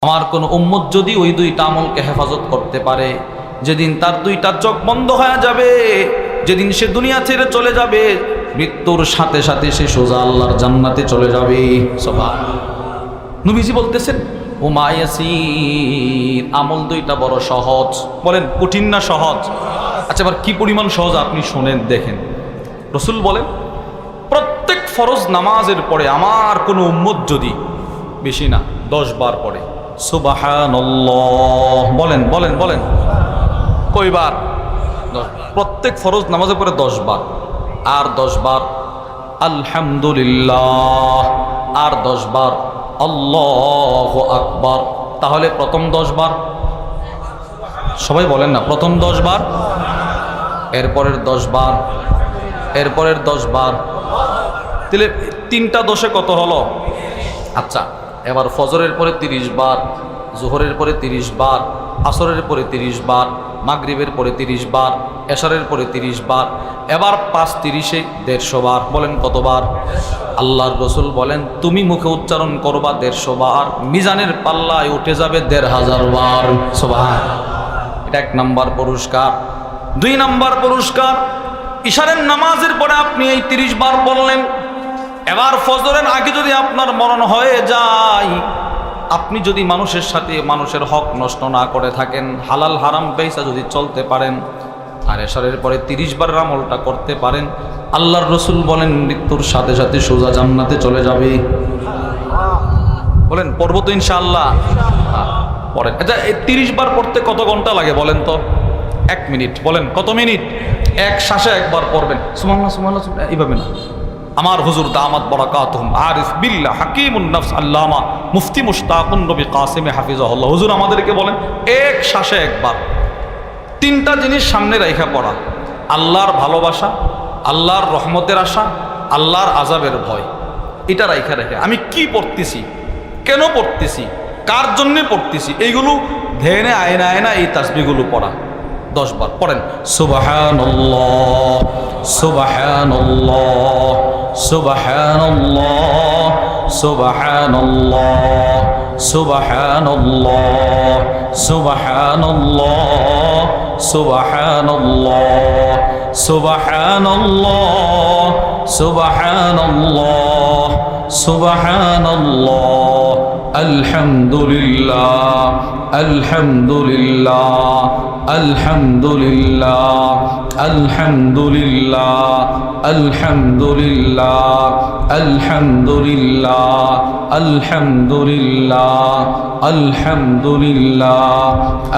আমার কোন উম্মত যদি ওই দুইটা আমলকে হেফাজত করতে পারে, যেদিন তার দুইটা চোখ বন্ধ হয়ে যাবে, যেদিন সে দুনিয়া ছেড়ে চলে যাবে, মৃত্যুর সাথে সাথে সে সোজা আল্লাহর জান্নাতে চলে যাবে। সুবহানাল্লাহ। নবীজি বলতেছেন ও মা ইয়াসির, আমল দুইটা বড় সহজ। বলেন কঠিন না সহজ? আচ্ছা, এবার কি পরিমাণ সহজ আপনি শোনেন দেখেন। রাসূল বলেন প্রত্যেক ফরজ নামাজের পরে আমার কোনো উম্মত যদি বেশি না 10 বার পড়ে সুবহানাল্লাহ, বলেন বলেন বলেন, কয়বার? প্রত্যেক ফরজ নামাজের পরে 10 বার, আর 10 বার আলহামদুলিল্লাহ, আর 10 বার আল্লাহু আকবার। তাহলে প্রথম 10 বার, সবাই বলেন না, প্রথম 10 বার, এরপরের 10 বার, এরপরের 10 বার, তাহলে 3টা 10-এ কত হলো? আচ্ছা, এবার ফজরের পরে 30 বার, জোহরের পরে 30 বার, আসরের পরে 30 বার, মাগরিবের পরে 30 বার, এশারের পরে 30 বার, এবার 5 30-এ 150 বার। বলেন কতবার? আল্লাহর রাসূল বলেন তুমি মুখে উচ্চারণ করবা 150 বার, মিজানের পাল্লায় উঠে যাবে 1500 বার। সুবহানাল্লাহ। এটা 1 নাম্বার পুরস্কার। 2 নাম্বার পুরস্কার, ইশারের নামাজের পরে আপনি এই 30 বার বললেন, এবার ফজরের আগে যদি আপনার মরণ হয়ে যায়, আপনি যদি মানুষের সাথে মানুষের হক নষ্ট না করে থাকেন, হালাল হারাম পয়সা যদি চলতে পারেন, আর এশারের পরে 30 বারের আমলটা করতে পারেন, আল্লাহর রাসূল বলেন মৃত্যুর সাথে সাথে সোজা জান্নাতে চলে যাবে। বলেন পড়ব তো ইনশাআল্লাহ? পড়েন। আচ্ছা, এই 30 বার পড়তে কত ঘন্টা লাগে বলেন তো? 1 মিনিট। বলেন কত মিনিট? এক শ্বাসে একবার পড়বেন সুবহানাল্লাহ সুবহানাল্লাহ, এইভাবে না। আমার হুজুর দামাত বারাকাতুহুম আরিফ বিল্লাহ হাকিমুন নফস আল্লামা মুফতি মুশতাকুন নবী কাসিম হাফিজাহুল্লাহ, হুজুর আমাদেরকে বলেন এক শ্বাসে একবার 3টা জিনিস সামনে রাখা পড়া: আল্লাহর ভালোবাসা, আল্লাহর রহমতের আশা, আল্লাহর আযাবের ভয়। এটা রাখা রেখে আমি কি পড়তেছি, কেন পড়তেছি, কার জন্যে পড়তেছি, এইগুলো ধ্যানে আয়না আয়না এই তাসবিহগুলো পড়া 10 বার পড়েন। সুবহানাল্লাহ সুবহানাল্লাহ সুবহানাল্লাহ সুবহানাল্লাহ সুবহানাল্লাহ সুবহানাল্লাহ সুবহানাল্লাহ সুবহানাল্লাহ সুবহানাল্লাহ সুবহানাল্লাহ আলহামদুলিল্লাহ আলহামদুলিল্লাহ আলহামদুলিল্লাহ আলহামদুলিল্লাহ আলহামদুলিল্লাহ আলহামদুলিল্লাহ আলহামদুলিল্লাহ আলহামদুলিল্লাহ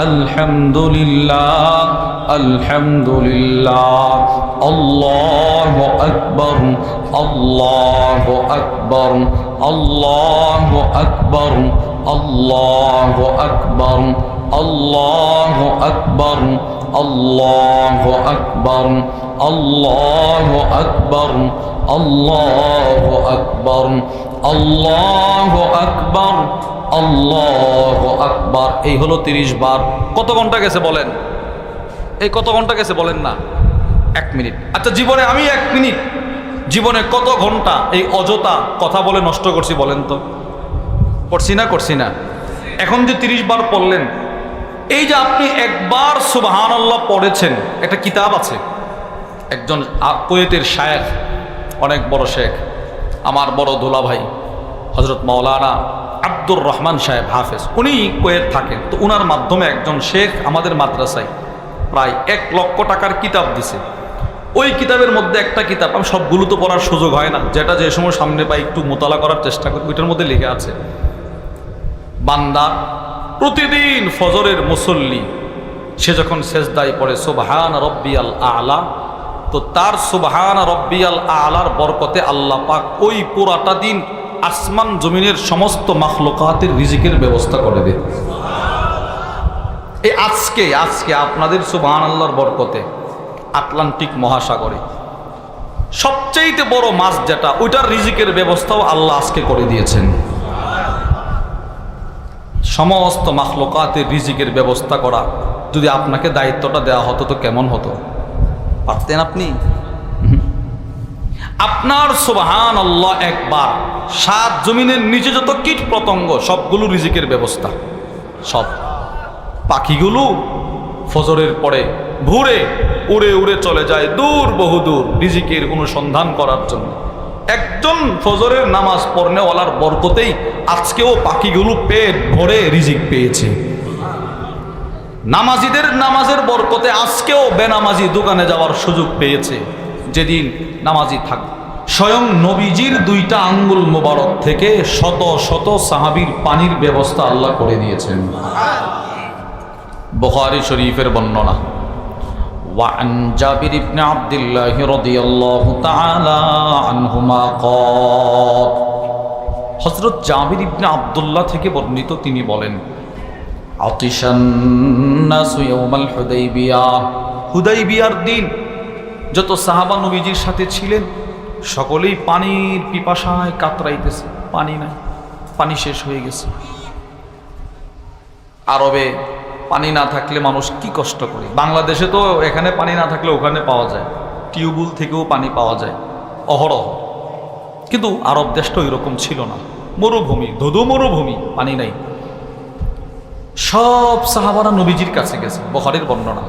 আলহামদুলিল্লাহ আলহামদুলিল্লাহ আল্লাহু আকবার আল্লাহু আকবার আল্লাহু আকবার আল্লাহু আকবার আল্লাহু আকবার আল্লাহু আকবার আল্লাহু আকবার আল্লাহু আকবার আল্লাহু আকবার আল্লাহু আকবার। এই হলো 30 বার। কত ঘন্টা গেছে বলেন? এই কত ঘন্টা গেছে বলেন না? 1 মিনিট। আচ্ছা, জীবনে আমি 1 মিনিট, জীবনে কত ঘন্টা এই অযথা কথা বলে নষ্ট করছি বলেন তো? করছি না? করছি না? এখন যে 30 বার পড়লেন, এই যে আপনি একবার সুবহানাল্লাহ পড়েছেন, একটা কিতাব আছে, একজন কুয়েতের শায়েখ, অনেক বড় শেখ, আমার বড় দোলা ভাই হযরত মাওলানা আব্দুর রহমান সাহেব হাফেজ, উনি কুয়েত থাকেন। তো উনার মাধ্যমে একজন শেখ আমাদের মাদ্রাসায় প্রায় 1 লক্ষ টাকার কিতাব দিছে। ওই কিতাবের মধ্যে একটা কিতাব, আমি সবগুলো তো পড়ার সুযোগ হয় না, যেটা যে সময় সামনে পাই একটু মোতালা করার চেষ্টা করি, ওইটার মধ্যে লেখা আছে বান্দা প্রতিদিন ফজরের মুসল্লি সে যখন সেজদায় পড়ে সুবহান রব্বিয়াল আলা, তো তার সুবহান রব্বিয়াল আলার বরকতে আল্লাহ পাক ওই পুরাটা দিন আসমান জমিনের সমস্ত মাখলুকাতের রিজিকের ব্যবস্থা করে দেয়। এই আজকে আপনাদের সুবহানাল্লাহর বরকতে আটলান্টিক মহাসাগরে সবচেয়ে বড় মাছ যেটা, ওইটার রিজিকের ব্যবস্থাও আল্লাহ আজকে করে দিয়েছেন। সমস্ত মাখলুকাতের রিজিকের ব্যবস্থা করা যদি আপনাকে দায়িত্বটা দেওয়া হতো তো কেমন হতো? পারতেন আপনি? আপনার সুবহানাল্লাহ একবার 7 জমিনের নিচে যত কীট পতঙ্গ সবগুলো রিজিকের ব্যবস্থা। সব পাখিগুলো ফজরের পরে ভোরে উড়ে উড়ে চলে যায় দূর বহুদূর রিজিকের অনুসন্ধান করার জন্য। একজন ফজরের নামাজ পড়নেওয়ালার বরকতেই আজকেও পাখিগুলো পেট ভরে রিজিক পেয়েছে। নামাজিদের নামাজের বরকতে আজকেও বেনামাজি দোকানে যাওয়ার সুযোগ পেয়েছে। যেদিন নামাজি থাক, স্বয়ং নবীজির 2টা আঙ্গুল মোবারক থেকে শত শত সাহাবীর পানির ব্যবস্থা আল্লাহ করে দিয়েছেন। বুখারী শরীফের বর্ণনা, وعن جابر بن عبد الله رضي الله تعالى عنهما قال, হযরত জাবির ইবনে আব্দুল্লাহ থেকে বর্ণিত, তিনি বলেন, আতিশান নাসু ইয়াউমাল হুদাইবিয়াহ, হুদাইবিয়ার দিন যত সাহাবা নবীজির সাথে ছিলেন সকলেই পানির পিপাসায় কাতরাইতেছে। পানি নাই, পানি শেষ হয়ে গেছে। আরবে পানি না থাকলে মানুষ কি কষ্ট করে। বাংলাদেশে তো এখানে পানি না থাকলে ওখানে পাওয়া যায়, টিউবওয়েল থেকেও পানি পাওয়া যায় অহরহ। কিন্তু আরব দেশটা ওইরকম ছিল না, মরুভূমি, ধুধু মরুভূমি, পানি নাই। সব সাহাবারা নবীজির কাছে গেছে। বুখারীর বর্ণনা,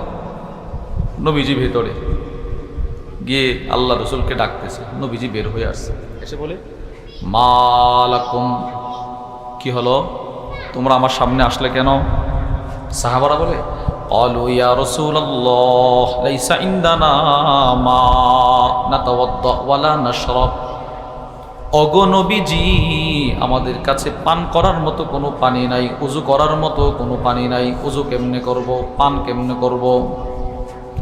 নবীজি ভেতরে গিয়ে আল্লাহ রসুলকে ডাকতেছে। নবীজি বের হয়ে আসছে, এসে বলে, মালাকুম, কি হলো, তোমরা আমার সামনে আসলে কেন? সাহাবারা বলে, ক্বালু ইয়া রাসূলুল্লাহ লাইসা ইনদানা মা নাতাওয়াদ্দা ওয়ালা নাশরাব, ওগো নবীজি, আমাদের কাছে পান করার মতো কোনো পানি নাই, উযু করার মতো কোনো পানি নাই। উযু কেমনে করব, পান কেমনে করব,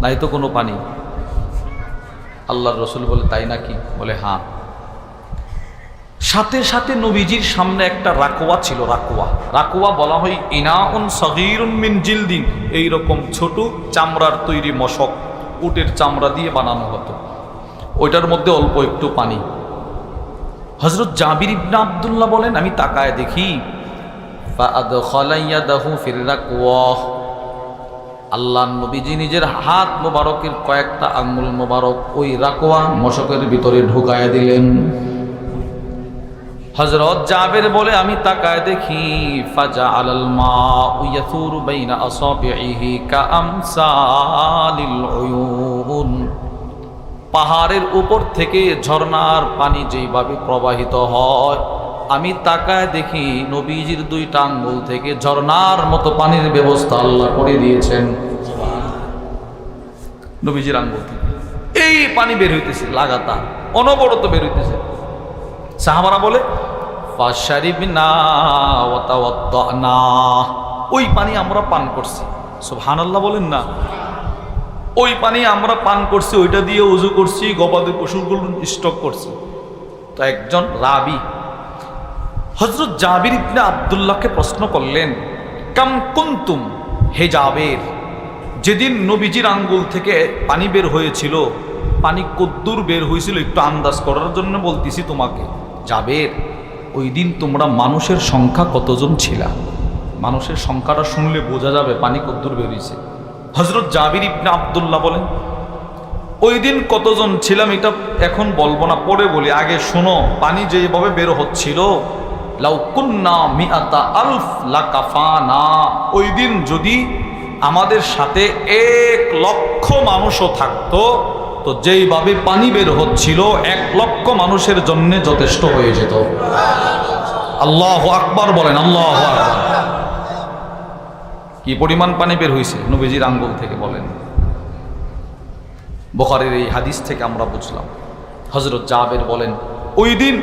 নাই তো কোনো পানি। আল্লাহর রসুল বলে, তাই নাকি? বলে হ্যাঁ। সাথে সাথে নবীজির সামনে একটা রাকওয়া ছিল। রাকওয়া বলা হয় ইনাউন সগীরুন মিন জিলদিন, এইরকম ছোট চামড়ার তৈরি মশক, উটের চামড়া দিয়ে বানানো হতো। ওইটার মধ্যে অল্প একটু পানি। হযরত জাবির ইবনে আব্দুল্লাহ বলেন, আমি তাকায় দেখি, ফাআদখালা ইয়াদাহু ফির রাকওয়া, আল্লাহ নবীজি নিজের হাত মোবারকের কয়েকটা আঙ্গুল মোবারক ওই রাকওয়া মশকের ভিতরে ঢুকায় দিলেন। হযরত জাবের বলে, আমি তাকায় দেখি, ফাজাআলাল মাউ ইয়াসুরু বাইনা আসাবিহি কাআমসালিল উয়ুন, পাহাড়ের উপর থেকে ঝর্ণার পানি যেইভাবে প্রবাহিত হয়, আমি তাকায় দেখি নবীজির 2টা আঙ্গুল থেকে ঝর্ণার মতো পানির ব্যবস্থা আল্লাহ করে দিয়েছেন। নবীজির আঙ্গুল থেকে এই পানি বের হইতেছে, লাগাতার অনবরত বের হইতেছে। সাহাবারা বলে, ফাশারিবনা ওয়া তাওয়াদ্দানা, ওই পানি আমরা পান করছি। সুবহানাল্লাহ বলেন না। ওই পানি আমরা পান করছি, ওইটা দিয়ে ওযু করছি, গবাদি পশুগুলো স্টক করছি। তো একজন রাবি হযরত জাবির ইবনে আব্দুল্লাহকে প্রশ্ন করলেন, কাম কুনতুম, হে জাবের, যেদিন নবীজির আঙ্গুল থেকে পানি বের হয়েছিল, পানি কদ্দুর বের হয়েছিল একটু আন্দাজ করার জন্য বলতেছি তোমাকে। জাবের, ওই দিন তোমরা মানুষের সংখ্যা কতজন ছিলা? মানুষের সংখ্যাটা শুনলে বোঝা যাবে পানি কদ্দুর বের হয়েছে। হযরত জাবির ইবনে আব্দুল্লাহ বলেন, ওই দিন কতজন ছিলাম এটা এখন বলবো না, পরে বলি, আগে শোনো, পানি যেভাবে বের হচ্ছিল, লাউ কুন্না মিআতা আলফ লাকাফানা, ওই দিন যদি আমাদের সাথে 1 লক্ষ মানুষও থাকতো, তো যেইভাবে পানি বের হচ্ছিল 1 লক্ষ মানুষের জন্য যথেষ্ট হয়ে যেত। আল্লাহু আকবার বলেন, আল্লাহু আকবার। কি পরিমাণ পানি বের হয়েছে নবীজির আঙ্গুল থেকে বলেন। বুখারীর এই হাদিস থেকে আমরা বুঝলাম, হযরত জাবের বলেন, ওই দিন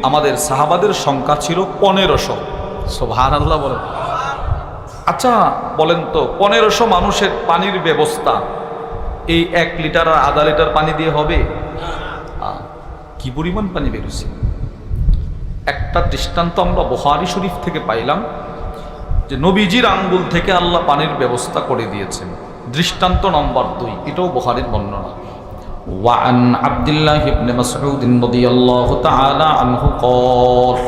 আমাদের সাহাবাদের সংখ্যা ছিল 1500। সুবহানাল্লাহ বলেন। আচ্ছা বলেন তো, 1500 মানুষের পানির ব্যবস্থা এই 1 লিটার আর আধা লিটার পানি দিয়ে হবে? কি পরিমাণ পানি বেরোছে। একটা দৃষ্টান্ত আমরা বুখারী শরীফ থেকে পাইলাম যে নবীজির আঙ্গুল থেকে আল্লাহ পানির ব্যবস্থা করে দিয়েছেন। দৃষ্টান্ত নম্বর 2, এটাও বুখারীর বর্ণনা। ওয়ান আব্দুল্লাহ ইবনে মাসউদ রাদিয়াল্লাহু তাআলা আনহু ক্বাল,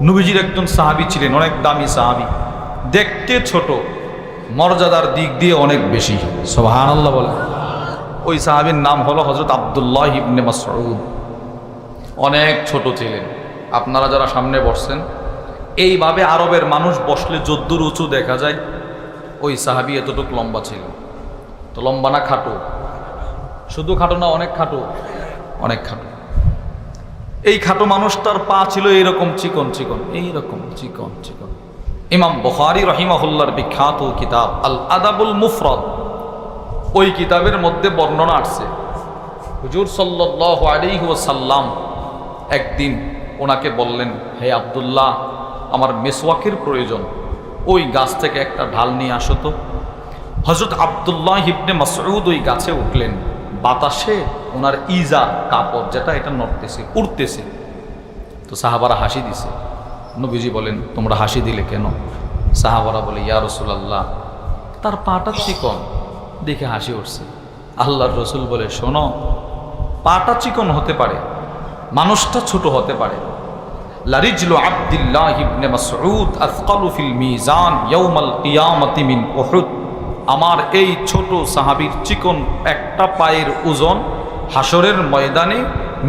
নবীজির একজন সাহাবী ছিলেন, অনেক দামি সাহাবী, দেখতে ছোট, মর্যাদার দিক দিয়ে অনেক বেশি। সুবহানাল্লাহ বলেন। ওই সাহাবীর নাম হলো হযরত আব্দুল্লাহ ইবনে মাসউদ। অনেক ছোট ছিলেন। আপনারা যারা সামনে বসছেন, এইভাবে আরবের মানুষ বসলে যদ্দুর উঁচু দেখা যায়, ওই সাহাবী এতটুকু লম্বা ছিল। তো লম্বা না খাটো? শুধু খাটো না, অনেক খাটো, অনেক খাটো। এই খাটো মানুষটার পা ছিল এইরকম চিকন চিকন, এইরকম চিকন চিকন। ইমাম বুখারী রাহিমাহুল্লাহর বিখ্যাত কিতাব আল আদাবুল মুফরাদ, ওই কিতাবের মধ্যে বর্ণনা আসছে হুজুর সাল্লাল্লাহু আলাইহি ওয়াসাল্লাম একদিন ওনাকে বললেন, হে আব্দুল্লাহ, আমার মেসওয়াকের প্রয়োজন, ওই গাছ থেকে একটা ঢাল নিয়ে আসো তো। হযরত আব্দুল্লাহ ইবনে মাসউদ ওই গাছে উঠলেন, বাতাসে ওনার ইজা কাপড় যেটা এটা নড়তেছে, উড়তেছে। তো সাহাবারা হাসি দিছে। নবীজি বলেন, তোমরা হাসি দিলে কেন? সাহাবারা বলে, ইয়া রাসূলুল্লাহ, তার পাটা চিকন দেখে হাসি উঠছে। আল্লাহর রসুল বলে, শোনো, পাটা চিকন হতে পারে, মানুষটা ছোট হতে পারে। লারিজলু আব্দুল্লাহ ইবনে মাসউদ আথকালু ফিল মিজান ইয়াউমাল কিয়ামাতি মিন উহুদ। আমার এই ছোট সাহাবীর চিকন একটা পায়ের ওজন হাসরের ময়দানে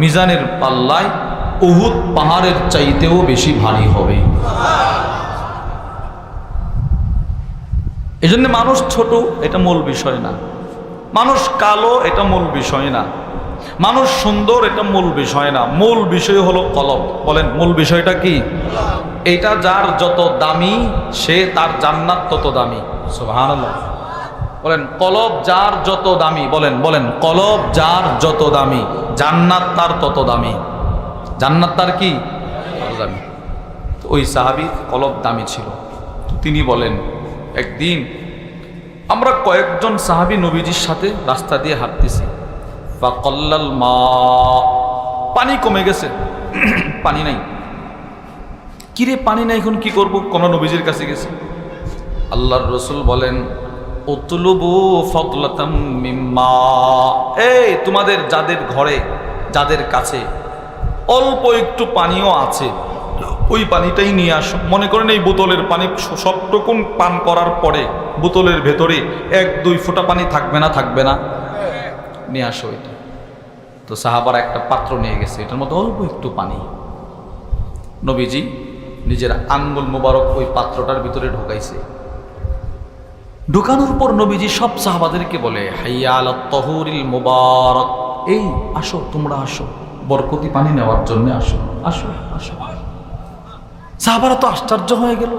মিজানের পাল্লায় উহুদ পাহাড়ের চাইতেও বেশি ভারী হবে। এজন্য মানুষ ছোট এটা মূল বিষয় না, মানুষ কালো এটা মূল বিষয় না, মানুষ সুন্দর এটা মূল বিষয় না। মূল বিষয় হলো কলব। বলেন, মূল বিষয়টা কি? এটা যার যত দামি সে তার জান্নাত তত দামি। সুবহানাল্লাহ। বলেন, কলব যার যত দামি, বলেন বলেন, কলব যার যত দামি জান্নাত তার তত দামি। জান্নাত তার কি? তত দামি। ওই সাহাবী কলব দামি ছিল। তিনি বলেন, একদিন আমরা কয়েকজন সাহাবী নবীজির সাথে রাস্তা দিয়ে হাঁটতেছি, ফাকাল্লাল মা, পানি কমে গেছে, পানি নাই। কিরে পানি নাই, এখন কি করব? কোন নবীজির কাছে গেছে। আল্লাহর রাসূল বলেন, উতলুবু ফাদলাতাম মিম্মা, এই তোমাদের যাদের ঘরে, যাদের কাছে অল্প একটু পানিও আছে, ওই পানিটাই নিয়ে আসো। মনে করেন এই বোতলের পানি সবটুকুন পান করার পরে বোতলের ভেতরে 1-2 ফোঁটা পানি থাকবে না? থাকবে না? নিয়ে আসো এটা। তো সাহাবারা একটা পাত্র নিয়ে গেছে, এটার মধ্যে অল্প একটু পানি। নবীজি নিজের আঙ্গুল মোবারক ওই পাত্রটার ভিতরে ঢুকাইছে। ঢুকানোর পর নবীজি সব সাহাবাদেরকে বলে, হাইয়া আলাত তাহুরিল মুবারক, এই আসো, তোমরা আসো, বরকতি পানি নেওয়ার জন্য আসো, আসো আসো। সাহাবারা তো আশ্চর্য হয়ে গেল।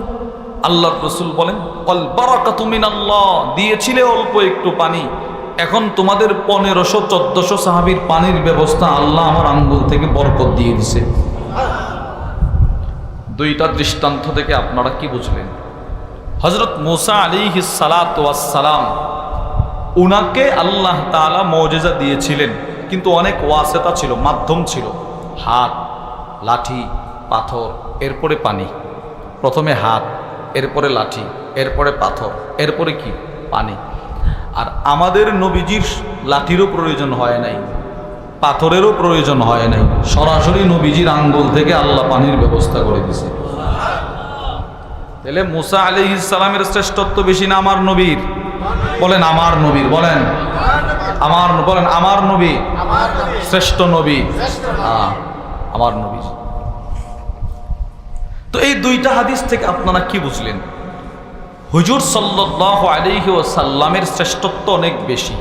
আল্লাহর রাসূল বলেন, কল বারাকাতু মিনাল্লাহ, দিয়েছিলে অল্প একটু পানি, এখন তোমাদের 1500-1400 সাহাবীর পানির ব্যবস্থা আল্লাহ আমার আঙ্গুল থেকে বরকত দিয়ে দিছে। দুইটা দৃষ্টান্ত থেকে আপনারা কি বুঝলেন? হযরত মুসা আলাইহিস সালাতু ওয়াস সালাম, উনাকে আল্লাহ তাআলা মুজিজা দিয়েছিলেন, কিন্তু অনেক ওয়াসিতা ছিল, মাধ্যম ছিল। হাত, লাঠি, পাথর, এরপরে পানি। প্রথমে হাত, এরপরে লাঠি, এরপরে পাথর, এরপরে কি? পানি। আর আমাদের নবীজির লাঠিরও প্রয়োজন হয় নাই, পাথরেরও প্রয়োজন হয় নাই, সরাসরি নবীজির আঙ্গুল থেকে আল্লাহ পানির ব্যবস্থা করে দিয়েছে। তাহলে মুসা আলাইহিস সালামের শ্রেষ্ঠত্ব বেশি না আমার নবীর? বলেন আমার নবীর, বলেন আমার, বলেন আমার নবী শ্রেষ্ঠ নবী, আমার নবী। তো এই দুইটা হাদিস থেকে আপনারা কি বুঝলেন? হুজুর সাল্লাল্লাহু আলাইহি ওয়াসাল্লামের শ্রেষ্ঠত্ব অনেক বেশি।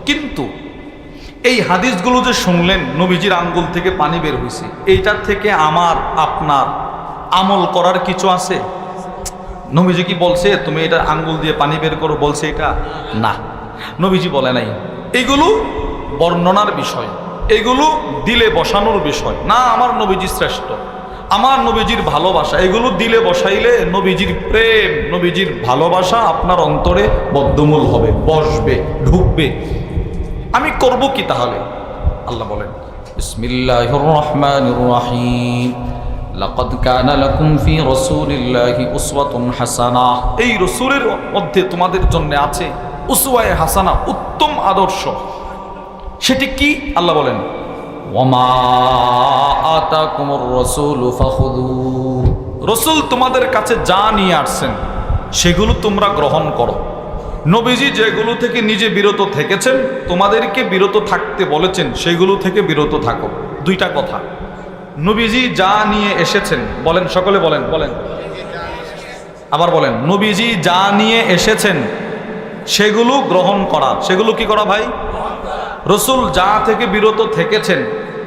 কিন্তু এই হাদিসগুলো যে শুনলেন, নবীজির আঙ্গুল থেকে পানি বের হয়েছে, এইটার থেকে আমার আপনার আমল করার কিছু আছে? নবীজি কি বলছে তুমি এটা আঙ্গুল দিয়ে পানি বের করো, বলছে এটা? না, নবীজি বলে নাই। এগুলো বর্ণনার বিষয়, এগুলো দিলে বসানোর বিষয় না। আমার নবীজি শ্রেষ্ঠ, আমার নবীজির ভালোবাসা, এগুলো দিলে বসাইলে নবীজির প্রেম, নবীজির ভালোবাসা আপনার অন্তরে বদ্ধমূল হবে, বসবে, ঢুকবে। আমি করব কি তাহলে? আল্লাহ বলেন, বিসমিল্লাহির রহমানির রহিম, লাকাদ কানা লাকুম ফি রাসূলিল্লাহি উসওয়াতুন হাসানাহ, এই রাসূলের মধ্যে তোমাদের জন্য আছে উসওয়ায়ে হাসানা, উত্তম আদর্শ। সেটি কি? আল্লাহ বলেন, ওয়ামা আতাকুমুর রাসূলু ফাখুযুহু, রাসূল তোমাদের কাছে যা নিয়ে আসছেন সেগুলো তোমরা গ্রহণ করো। নবীজি যেগুলো থেকে নিজে বিরত থেকেছেন, তোমাদেরকে বিরত থাকতে বলেছেন, সেগুলো থেকে বিরত থাকো। দুইটা কথা। নবীজি যা নিয়ে এসেছেন, বলেন সকলে, বলেন বলেন, আবার বলেন, নবীজি যা নিয়ে এসেছেন সেগুলো গ্রহণ করা। সেগুলো কি করা ভাই? রসুল যা থেকে বিরত থেকেছেন,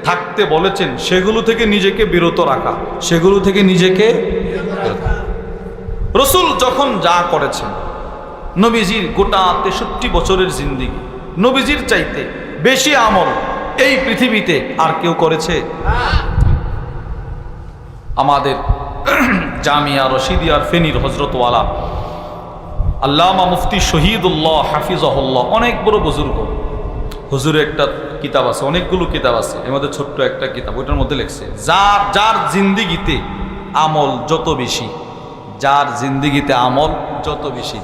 থাকতে বলেছেন, সেগুলো থেকে নিজেকে বিরত রাখা। সেগুলো থেকে নিজেকে রসুল যখন যা করেছেন, নবীজির গোটা 63 বছরের জিন্দেগি, নবীজির চাইতে বেশি আমল এই পৃথিবীতে আর কেউ করেছে? আমাদের জামিয়া রশিদিয়ার ফেনীর হজরতওয়ালা আল্লামা মুফতি শহীদুল্লাহ হাফিজাহুল্লাহ, অনেক বড় বুজুর্গ, হুজুরের একটা কিতাব আছে, অনেকগুলো কিতাব আছে, এর মধ্যে ছোট্ট একটা কিতাব, ওইটার মধ্যে লিখছে, যার জিন্দিগিতে আমল যত বেশি, যার জিন্দিগিতে আমল যত বেশি,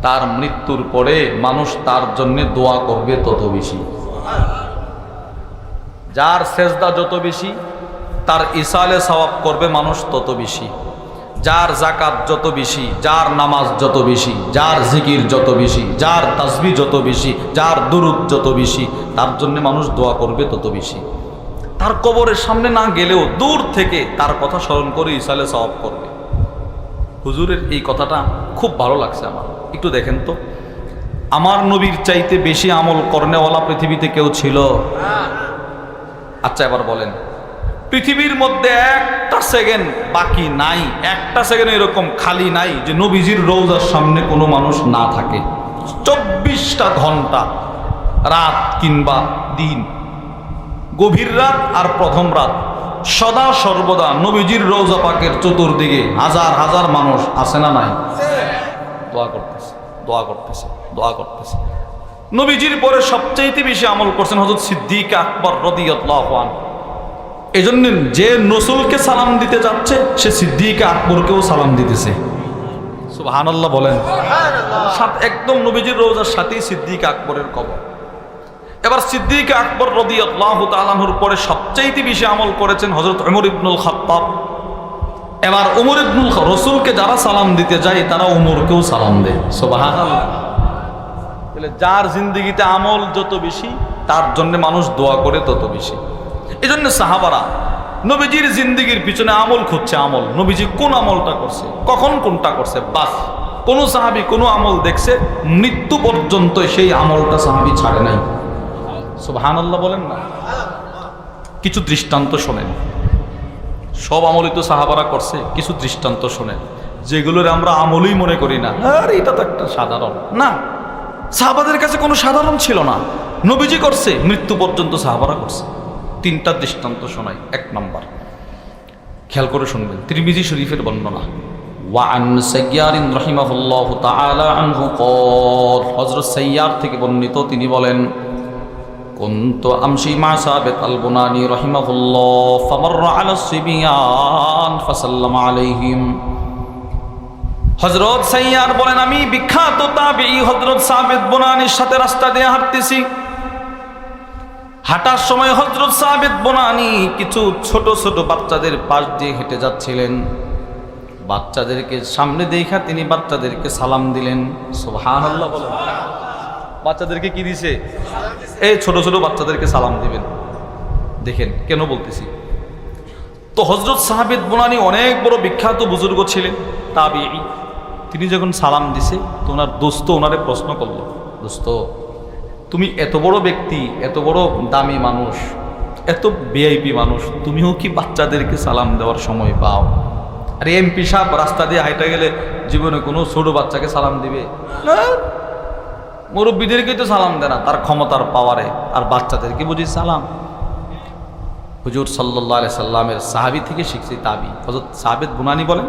তার মৃত্যুর পরে মানুষ তার জন্য দোয়া করবে তত বেশি। যার সেজদা যত বেশি, তার ইসালে সওয়াব করবে মানুষ তত বেশি। যার যাকাত যত বেশি, যার নামাজ যত বেশি, যার জিকির যত বেশি, যার তাসবিহ যত বেশি, যার দুরূদ যত বেশি, তার জন্য মানুষ দোয়া করবে তত বেশি। তার কবরের সামনে না গেলেও দূর থেকে তার কথা স্মরণ করে ইসালে সওয়াব করবে। হুজুরের এই কথাটা খুব ভালো লাগছে আমার। একটু দেখেন তো, আমার নবীর চাইতে বেশি আমল করনেওয়ালা পৃথিবীতে কেউ ছিল? আচ্ছা এবার বলেন, পৃথিবীর মধ্যে একটা সেকেন্ড বাকি নাই, একটা সেকেন্ড এরকম খালি নাই যে নবীজির রওজার সামনে কোনো মানুষ না থাকে। 24টা ঘন্টা, রাত কিংবা দিন, গভীর রাত আর প্রথম রাত, সদা সর্বদা নবীজির রওজা পাকের চতুর্দিকে হাজার হাজার মানুষ আছে না নাই? দোয়া করতেছে, দোয়া করতেছে, দোয়া করতেছে। নবীজির পরে সবচেয়ে বেশি আমল করছেন হযরত সিদ্দিক আকবর রাদিয়াল্লাহু আনহু। এজন্য যে রসুলকে সালাম দিতে যাচ্ছে, সে সিদ্দিক আকবরকেও সালাম দিতেছে। সুবহানাল্লাহ বলেন। একদম নবীজির রওজার সাথেই সিদ্দিক আকবরের কবর। এবার সিদ্দিক আকবর রাদিয়াল্লাহু তাআলা আনহুর পরে সবচেয়ে বেশি আমল করেছেন হযরত ওমর ইবনুল খাত্তাব। এবার ওমর ইবনুল রসুলকে যারা সালাম দিতে যায়, তারা ওমরকেও সালাম দেয়। সুবহানাল্লাহ। তাহলে যার জিন্দেগিতে আমল যত বেশি, তার জন্য মানুষ দোয়া করে তত বেশি। এই জন্য সাহাবারা নবীজির জিন্দেগির পিছনে আমল খুঁজছে, আমল, নবীজি কোন আমলটা করছে, কখন কোনটা করছে, বাস। কোন সাহাবী কোন আমল দেখছে, মৃত্যু পর্যন্ত সেই আমলটা সাহাবী ছাড়ে নাই। সুবহানাল্লাহ বলেন না। কিছু দৃষ্টান্ত শোনেন, সব আমলই তো সাহাবারা করছে, কিছু দৃষ্টান্ত শোনেন যেগুলোর আমরা আমলই মনে করি না, আর এটা তো একটা সাধারণ না। সাহাবাদের কাছে কোনো সাধারণ ছিল না, নবীজি করছে, মৃত্যু পর্যন্ত সাহাবারা করছে। 3টা দৃষ্টান্ত শোনাই। 1 নম্বর, খেয়াল করে শুনবেন, তিরমিজি শরীফের বর্ণনা। ওয়ান সাইয়ারিন রাহিমাহুল্লাহু তাআলা আনহু ক্বাল, হযরত সাইয়ার থেকে বর্ণিত, তিনি বলেন, কুনতু আমশি মা সাবিত আল বুনানি রাহিমাহুল্লাহ ফামাররা আলা সিবিয়ান ফাসাল্লামা আলাইহিম। হযরত সাইয়ার বলেন, আমি বিখ্যাত তাবেঈ হযরত সাবিত বুনানির সাথে রাস্তা দিয়ে হাঁটতেছি। হাঁটার সময় হযরত সাবিত বুনানি কিছু ছোট ছোট বাচ্চাদের পাশ দিয়ে হেঁটে যাচ্ছিলেন। বাচ্চাদেরকে সামনে দেখা তিনি বাচ্চাদেরকে সালাম দিলেন। সুবহানাল্লাহ বলেন। বাচ্চাদেরকে কি দিছে? এই ছোট ছোট বাচ্চাদেরকে সালাম দিবেন। দেখেন কেন বলতেছি। তো হযরত সাবিত বুনানি অনেক বড় বিখ্যাত বুজুর্গ ছিলেন, তাবেঈ। তিনি যখন সালাম দিছে, তো ওনার দোস্ত ওনারে প্রশ্ন করলো, দোস্ত তুমি এত বড় ব্যক্তি, এত বড় দামি মানুষ, এত ভিআইপি মানুষ, তুমিও কি বাচ্চাদেরকে সালাম দেওয়ার সময় পাও? আর এমপি সাহেব রাস্তা দিয়ে হাইটা গেলে জীবনে কোনো ছোট বাচ্চাকে সালাম দিবে না? মুরব্বীদেরকে তো সালাম দেয় না তার ক্ষমতার পাওয়ারে, আর বাচ্চাদেরকে বুঝি সালাম। হুজুর সাল্লাল্লাহু আলাইহি সাল্লামের সাহাবী থেকে শিখছি তাবি হযরত সাবিত বুনানি বলেন,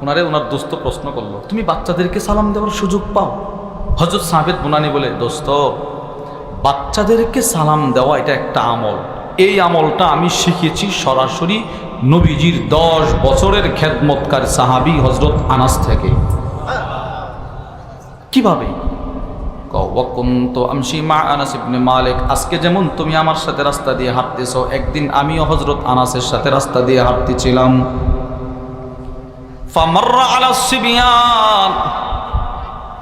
ওনারে ওনার দোস্ত প্রশ্ন করলো, তুমি বাচ্চাদেরকে সালাম দেওয়ার সুযোগ পাও? হযরত সাবিত বুনানি বলে, দোস্ত বাচ্চাদেরকে সালাম দেওয়া এটা একটা আমল, এই আমলটা আমি শিখেছি সরাসরি নবীজির 10 বছরের খেদমতকার সাহাবী হযরত আনাস থেকে। কিভাবে? ওয়াকুনতু আমশি মা আনাস ইবনে মালিক, আজকে যেমন তুমি আমার সাথে রাস্তা দিয়ে হাঁটতেছো, একদিন আমিও হযরত আনাসের সাথে রাস্তা দিয়ে হাঁটতেছিলাম। ফামাররা আলা সিবিয়ান,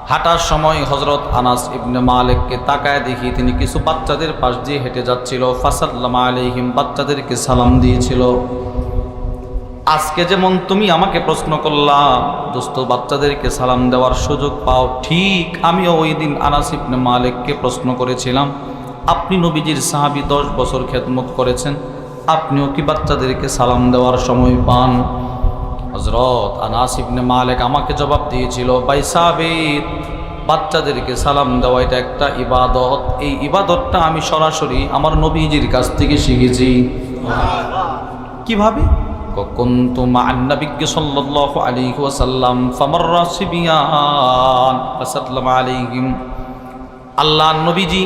হাঁটার সময় হযরত আনাস ইবনে মালিককে তাকায় দেখি তিনি কিছু বাচ্চাদের পাশ দিয়ে হেঁটে যাচ্ছিল। ফাসাল্লামা আলাইহিম, বাচ্চাদেরকে সালাম দিয়েছিল। আজকে যেমন তুমি আমাকে প্রশ্ন করলা দোস্ত বাচ্চাদেরকে সালাম দেওয়ার সুযোগ পাও, ঠিক আমিও ওই দিন আনাস ইবনে মালিককে প্রশ্ন করেছিলাম, আপনি নবীজির সাহাবী 10 বছর খেদমত করেছেন, আপনিও কি বাচ্চাদেরকে সালাম দেওয়ার সময় পান? হযরত আনাস ইবনে মালিক আমাকে জবাব দিয়েছিল, ভাই সাবিত, বাচ্চাদেরকে সালাম দেওয়া এটা একটা ইবাদত, এই ইবাদতটা আমি সরাসরি আমার নবীজির কাছ থেকে শিখেছি। কিভাবে? কুনতু মা'আন নাবিয়্যি সাল্লাল্লাহু আলাইহি ওয়াসাল্লাম ফামাররা সিবিয়ান ফাসাল্লামা আলাইহিম। আল্লাহর নবীজি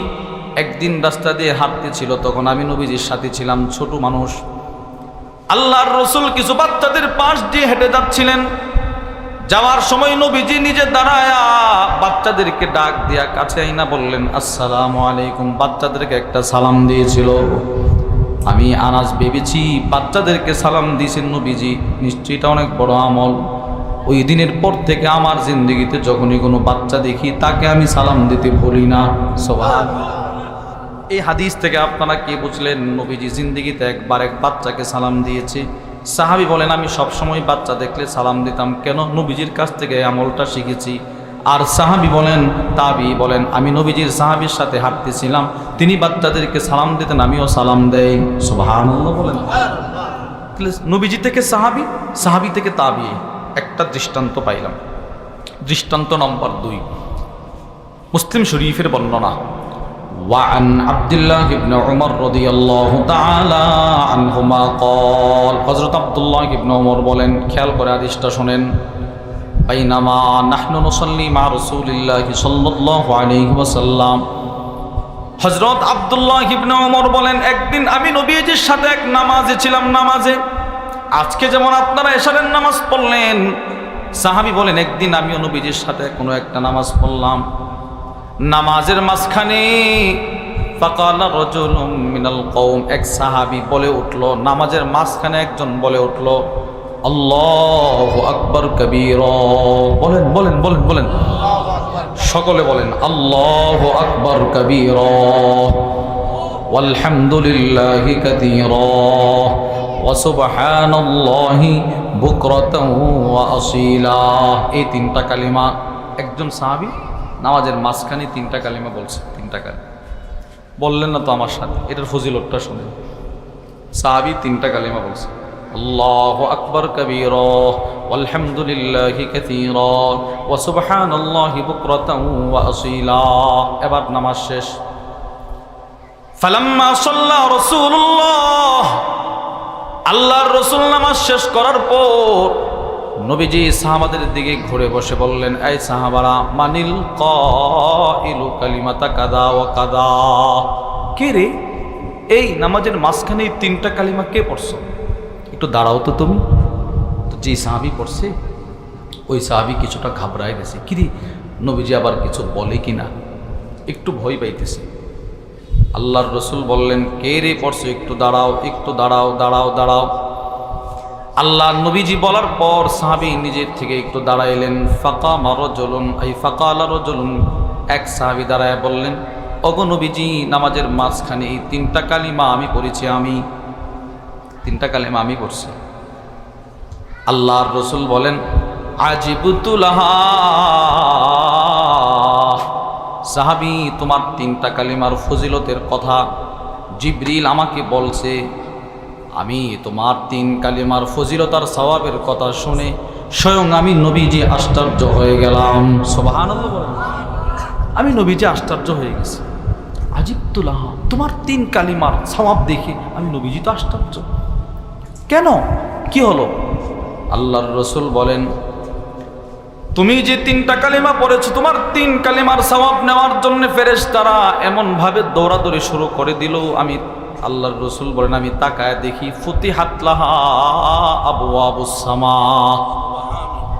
একদিন রাস্তা দিয়ে হাঁটতেছিল, তখন আমি নবীজির সাথে ছিলাম, ছোট মানুষ। আল্লাহর রাসূল কিছু বাচ্চাদের পাশ দিয়ে হেঁটে যাচ্ছিলেন, যাওয়ার সময় নবীজি নিজে দাঁড়ায়া বাচ্চাদেরকে ডাক দিয়া কাছে আইনা বললেন, আসসালামু আলাইকুম। বাচ্চাদেরকে একটা সালাম দিয়েছিল। আমি আনাস ভেবেছি বাচ্চাদেরকে সালাম দিয়েছেন নবীজি, নিশ্চয়ই এটা অনেক বড় আমল। ওই দিনের পর থেকে আমার জিন্দগিতে যখনই কোনো বাচ্চা দেখি তাকে আমি সালাম দিতে ভুলি না। সুবহানাল্লাহ। এই হাদিস থেকে আপনারা কি বুঝলেন? নবীজি জিন্দগিতে একবার এক বাচ্চাকে সালাম দিয়েছে। সাহাবী বলেন, আমি সবসময় বাচ্চা দেখলে সালাম দিতাম, কেন? নবীজির কাছ থেকে আমলটা শিখেছি। আর সাহাবী বলেন, তাবি বলেন, আমি নবীজির সাহাবীর সাথে হাঁটতেছিলাম, তিনি বাচ্চাদেরকে সালাম দিতেন, আমিও সালাম দেই। সুবহানাল্লাহ বলেন। তাহলে নবীজি থেকে সাহাবী, সাহাবী থেকে তাবি, একটা দৃষ্টান্ত পাইলাম। দৃষ্টান্ত নম্বর 2, মুসলিম শরীফের বর্ণনা। وعن عبد الله بن عمر رضي الله تعالى عنهما قال, হযরত আব্দুল্লাহ ইবনে ওমর বলেন, খেয়াল করে হাদিসটা শুনেন, বাইনামা নাহনু নুসাল্লি মা রাসূলিল্লাহি সাল্লাল্লাহু আলাইহি ওয়াসাল্লাম। হযরত আব্দুল্লাহ ইবনে ওমর বলেন, একদিন আমি নবীজির সাথে এক নামাজে ছিলাম। নামাজে আজকে যেমন আপনারা এশারের নামাজ পড়লেন, সাহাবী বলেন একদিন আমিও নবীজির সাথে কোনো একটা নামাজ পড়লাম। নামাজের মাঝখানে ফাকালা রাজুলুম মিনাল কওম, এক সাহাবী বলে উঠল, নামাজের মাঝখানে একজন বলে উঠল, আল্লাহু আকবার কবীরা। বলেন বলেন বলেন বলেন, সকলে বলেন, আল্লাহু আকবার কবীরা ওয়ালহামদুলিল্লাহি কাসীরা ওয়া সুবহানাল্লাহি বুকরাতান ওয়া আসীলা। এই 3টা কালিমা একজন সাহাবী নামাজের মাঝখানে 3টা কালিমা বলছে। 3টা কালিমা বললেন না তো আমার সাথে, এটার ফজিলতটা শুনেন। সাহাবী 3টা কালিমা বলছে, আল্লাহু আকবার কবীরা ওয়ালহামদুলিল্লাহি কাসীরা ওয়া সুবহানাল্লাহি বুকরাতান ওয়া আসীলা। এবার নামাজ শেষ। ফালাম্মা সাল্লা রাসূলুল্লাহ, আল্লাহর রাসূল নামাজ শেষ করার পর নবীজি সাহাবাদের দিকে ঘুরে বসে বললেন, এই সাহাবারা, মানিল কাইলু কালিমাতা কাদা ওয়া কাদা। কে রে এই নামাজের মাঝখানে 3টা কালিমা কে পড়ছো? একটু দাঁড়াও তো তুমি। তো যে সাহাবী পড়ছে, ওই সাহাবী কিছুটা ঘাবড়ায় গেছে, কিরে নবীজি আবার কিছু বলে কিনা, একটু ভয় পাইতেছে। আল্লাহর রাসূল বললেন, কে রে পড়ছো? একটু দাঁড়াও, একটু দাঁড়াও, দাঁড়াও দাঁড়াও। আল্লাহ নবীজি বলার পর সাহাবী নিজের থেকে একটু দাঁড়াইলেন। ফাকামা রাজুলুন, এই ফাকালা রাজুলুন, এক সাহাবী দাঁড়ায় বললেন, ওগো নবীজি, নামাজের মাঝখানে এই 3টা কালিমা আমি পড়েছি, আমি 3টা কালিমা আমি পড়ছি। আল্লাহর রাসূল বলেন, আজিবতু লাহা, সাহাবী, তোমার 3টা কালিমার ফজিলতের কথা জিবরিল আমাকে বলছে, আমি তোমার 3 কালিমার ফজিলতার সওয়াবের কথা শুনে স্বয়ং আমি নবীজি আশ্চর্য হয়ে গেলাম। সুবহানাল্লাহ বলেন। আমি নবীজি আশ্চর্য হয়ে গেছি। আজিবতুল্লাহ, তোমার 3 কালিমার সওয়াব দেখে আমি নবীজি তো আশ্চর্য। কেন, কি হলো? আল্লাহর রাসূল বলেন, তুমি যে 3টা কালিমা পড়েছো, তোমার 3 কালিমার সওয়াব নেওয়ার জন্য ফেরেশতারা এমন ভাবে দৌড়াদৌড়ি শুরু করে দিল। আমি আল্লাহর রাসূল বলেন, আমি তাকায় দেখি, ফুতিহাত লাহা আবওয়াবুস সামা,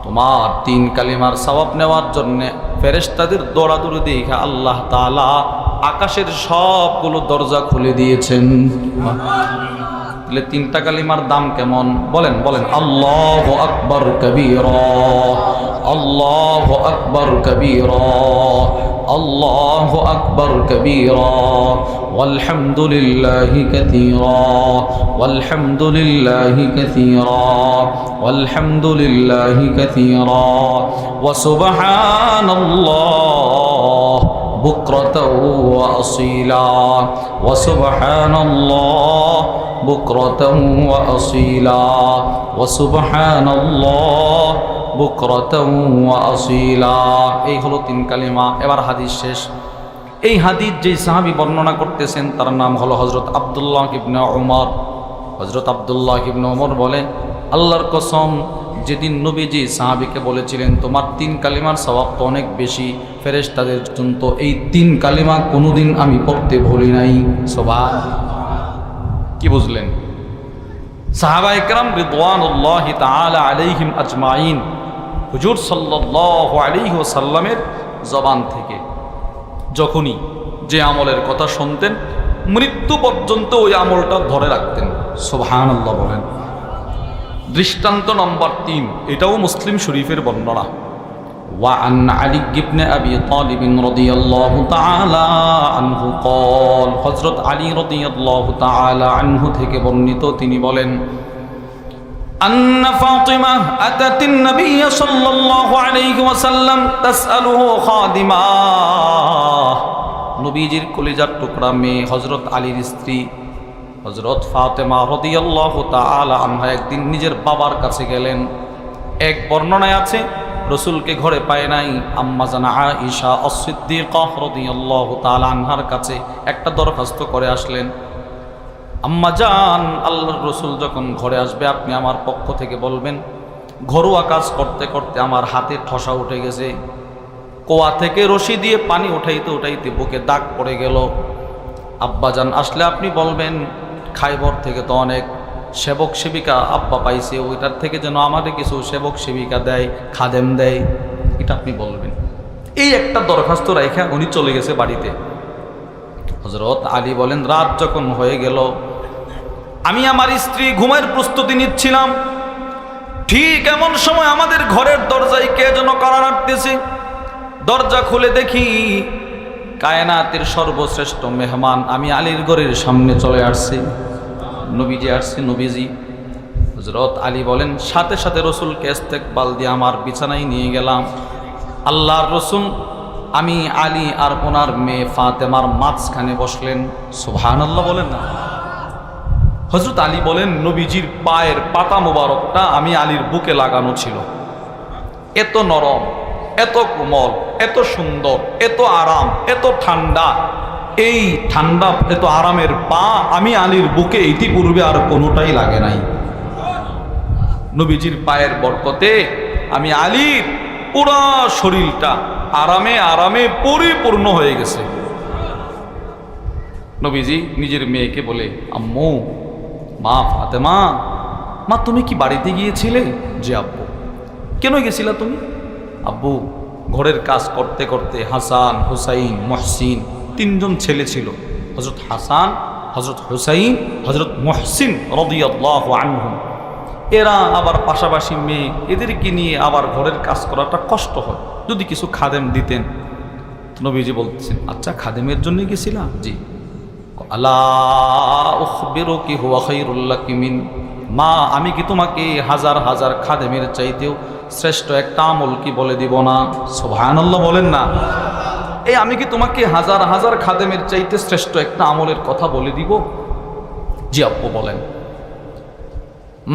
তোমার 3 কালিমার সওয়াব নেওয়ার জন্য ফেরেশতাদের দৌড়াদৌড়ি দেখে আল্লাহ তাআলা আকাশের সবগুলো দরজা খুলে দিয়েছেন। তাহলে 3টা কালিমার দাম কেমন? বলেন বলেন, আল্লাহু আকবার কবীরা, আল্লাহু আকবার কবীরা, الله أكبر كبيرا والحمد لله كثيرا والحمد لله كثيرا والحمد لله كثيرا وسبحان الله بكرة وأصيلا وسبحان الله بكرة وأصيلا وسبحان الله بكرة وأصيلا এই হলো তিন কালিমা। এবার হাদিস শেষ। এই হাদিস যেই সাহাবী বর্ণনা করতেছেন তার নাম হলো হযরত আব্দুল্লাহ ইবনে উমর। হযরত আব্দুল্লাহ ইবনে উমর বলে, আল্লাহর কসম, যেদিন নবীজি সাহাবীকে বলেছিলেন তোমার তিন কালিমার সওয়াব তো অনেক বেশি, ফেরেশতাদের জন্য এই তিন কালিমা কোনোদিন আমি পড়তে ভুলি নাই। কি বুঝলেন? সাহাবায়ে কেরাম রিদওয়ানুল্লাহি তাআলা আলাইহিম আজমাইন হুজুর সাল্লাল্লাহু আলাইহি ওয়াসাল্লামের জবান থেকে যখনই যে আমলের কথা শুনতেন মৃত্যু পর্যন্ত ওই আমলটা ধরে রাখতেন। সুবহানাল্লাহ বলেন। দৃষ্টান্ত নম্বর 3, এটাও মুসলিম শরীফের বর্ণনা। وعن علي بن أبي طالب رضي الله تعالى عنه قال হযরত আলী রাদিয়াল্লাহু তাআলা আনহু থেকে বর্ণিত, তিনি বলেন, أن فاطمة أتت النبي صلى الله عليه وسلم تسأله خادما। নবীজির কলিজার টুকরা মেয়ে হযরত আলীর স্ত্রী হযরত ফাতেমা রাদিয়াল্লাহু তাআলা আনহা একদিন নিজের বাবার কাছে গেলেন। এক বর্ণনায় আছে রসুলকে ঘরে পায় নাই, আম্মা জানা আয়েশা আস-সিদ্দিকা রাদিয়াল্লাহু তাআলা আনহার কাছে একটা দরখাস্ত করে আসলেন, আম্মা জান, আল্লাহর রসুল যখন ঘরে আসবে আপনি আমার পক্ষ থেকে বলবেন ঘরোয়া কাজ করতে করতে আমার হাতে ঠসা উঠে গেছে, কুয়া থেকে রশি দিয়ে পানি উঠাইতে উঠাইতে বুকে দাগ পড়ে গেল। আব্বাজান আসলে আপনি বলবেন খাইবর থেকে তো অনেক সেবক সেবিকা আব্বা পাইছে, ওইটার থেকে যেন আমাদের কিছু সেবক সেবিকা দেয়, খাদেম দেয়, এটা আপনি বলবেন। এই একটা দরখাস্ত রাইখা উনি চলে গেছে বাড়িতে। হযরত আলী বলেন, রাত যখন হয়ে গেল আমি আমার স্ত্রী ঘুমের প্রস্তুতি নিচ্ছিলাম, ঠিক এমন সময় আমাদের ঘরের দরজায় কে যেন কারা নাড়তেছে। দরজা খুলে দেখি কায়নাতের সর্বশ্রেষ্ঠ মেহমান আমি আলীর ঘরের সামনে চলে আসছি। নবীজি আসছে। নবীজি হযরত আলী বলেন, সাথে সাথে রসুলকে ইস্তেকবাল দিয়ে আমার বিছানায় নিয়ে গেলাম। আল্লাহর রসুল আমি আলী আর ওনার মেয়ে ফাতেমার মাঝখানে বসলেন। সুবহানাল্লাহ বলেন না। হযরত আলী বলেন, নবীজির পায়ের পাতা মোবারকটা আমি আলীর বুকে লাগানো ছিল। এত নরম, এত কোমল, এত সুন্দর, এত আরাম, এত ঠান্ডা। এই ঠান্ডা এত আরামের পা আমি আলীর বুকে ইতিপূর্বে আর কোনোটাই লাগে নাই। নবীজির পায়ের বরকতে আমি আলীর পুরা শরীরটা আরামে আরামে পরিপূর্ণ হয়ে গেছে। নবীজি নিজের মেয়েকে বলে, আম্মু, মা ফাতেমা, মা তুমি কি বাড়িতে গিয়েছিলে? যে আব্বু। কেন গেছিলা তুমি? আব্বু, ঘরের কাজ করতে করতে হাসান, হুসাইন, মহসিন 3 জন ছেলে ছিল। হযরত হাসান, হযরত হুসাইন, হযরত মহসিন রাদিয়াল্লাহু আনহুম। এরা আবার পাশাপাশি মেয়ে, এদেরকে নিয়ে আবার ঘরের কাজ করাটা কষ্ট হয়, যদি কিছু খাদেম দিতেন। নবীজি বলতেছেন, আচ্ছা খাদেমের জন্য গেছিলাম? জি। আলা উখবিরুকি হুয়া খায়রুল লাকি মিন, মা আমি কি তোমাকে হাজার হাজার খাদেমের চাইতেও শ্রেষ্ঠ একটা আমল কি বলে দিব না? সুবহানাল্লাহ বলেন না। এই আমি কি তোমাকে হাজার হাজার খাদেমের চাইতে শ্রেষ্ঠ একটা আমলের কথা বলে দিব? জি আব্বু বলেন।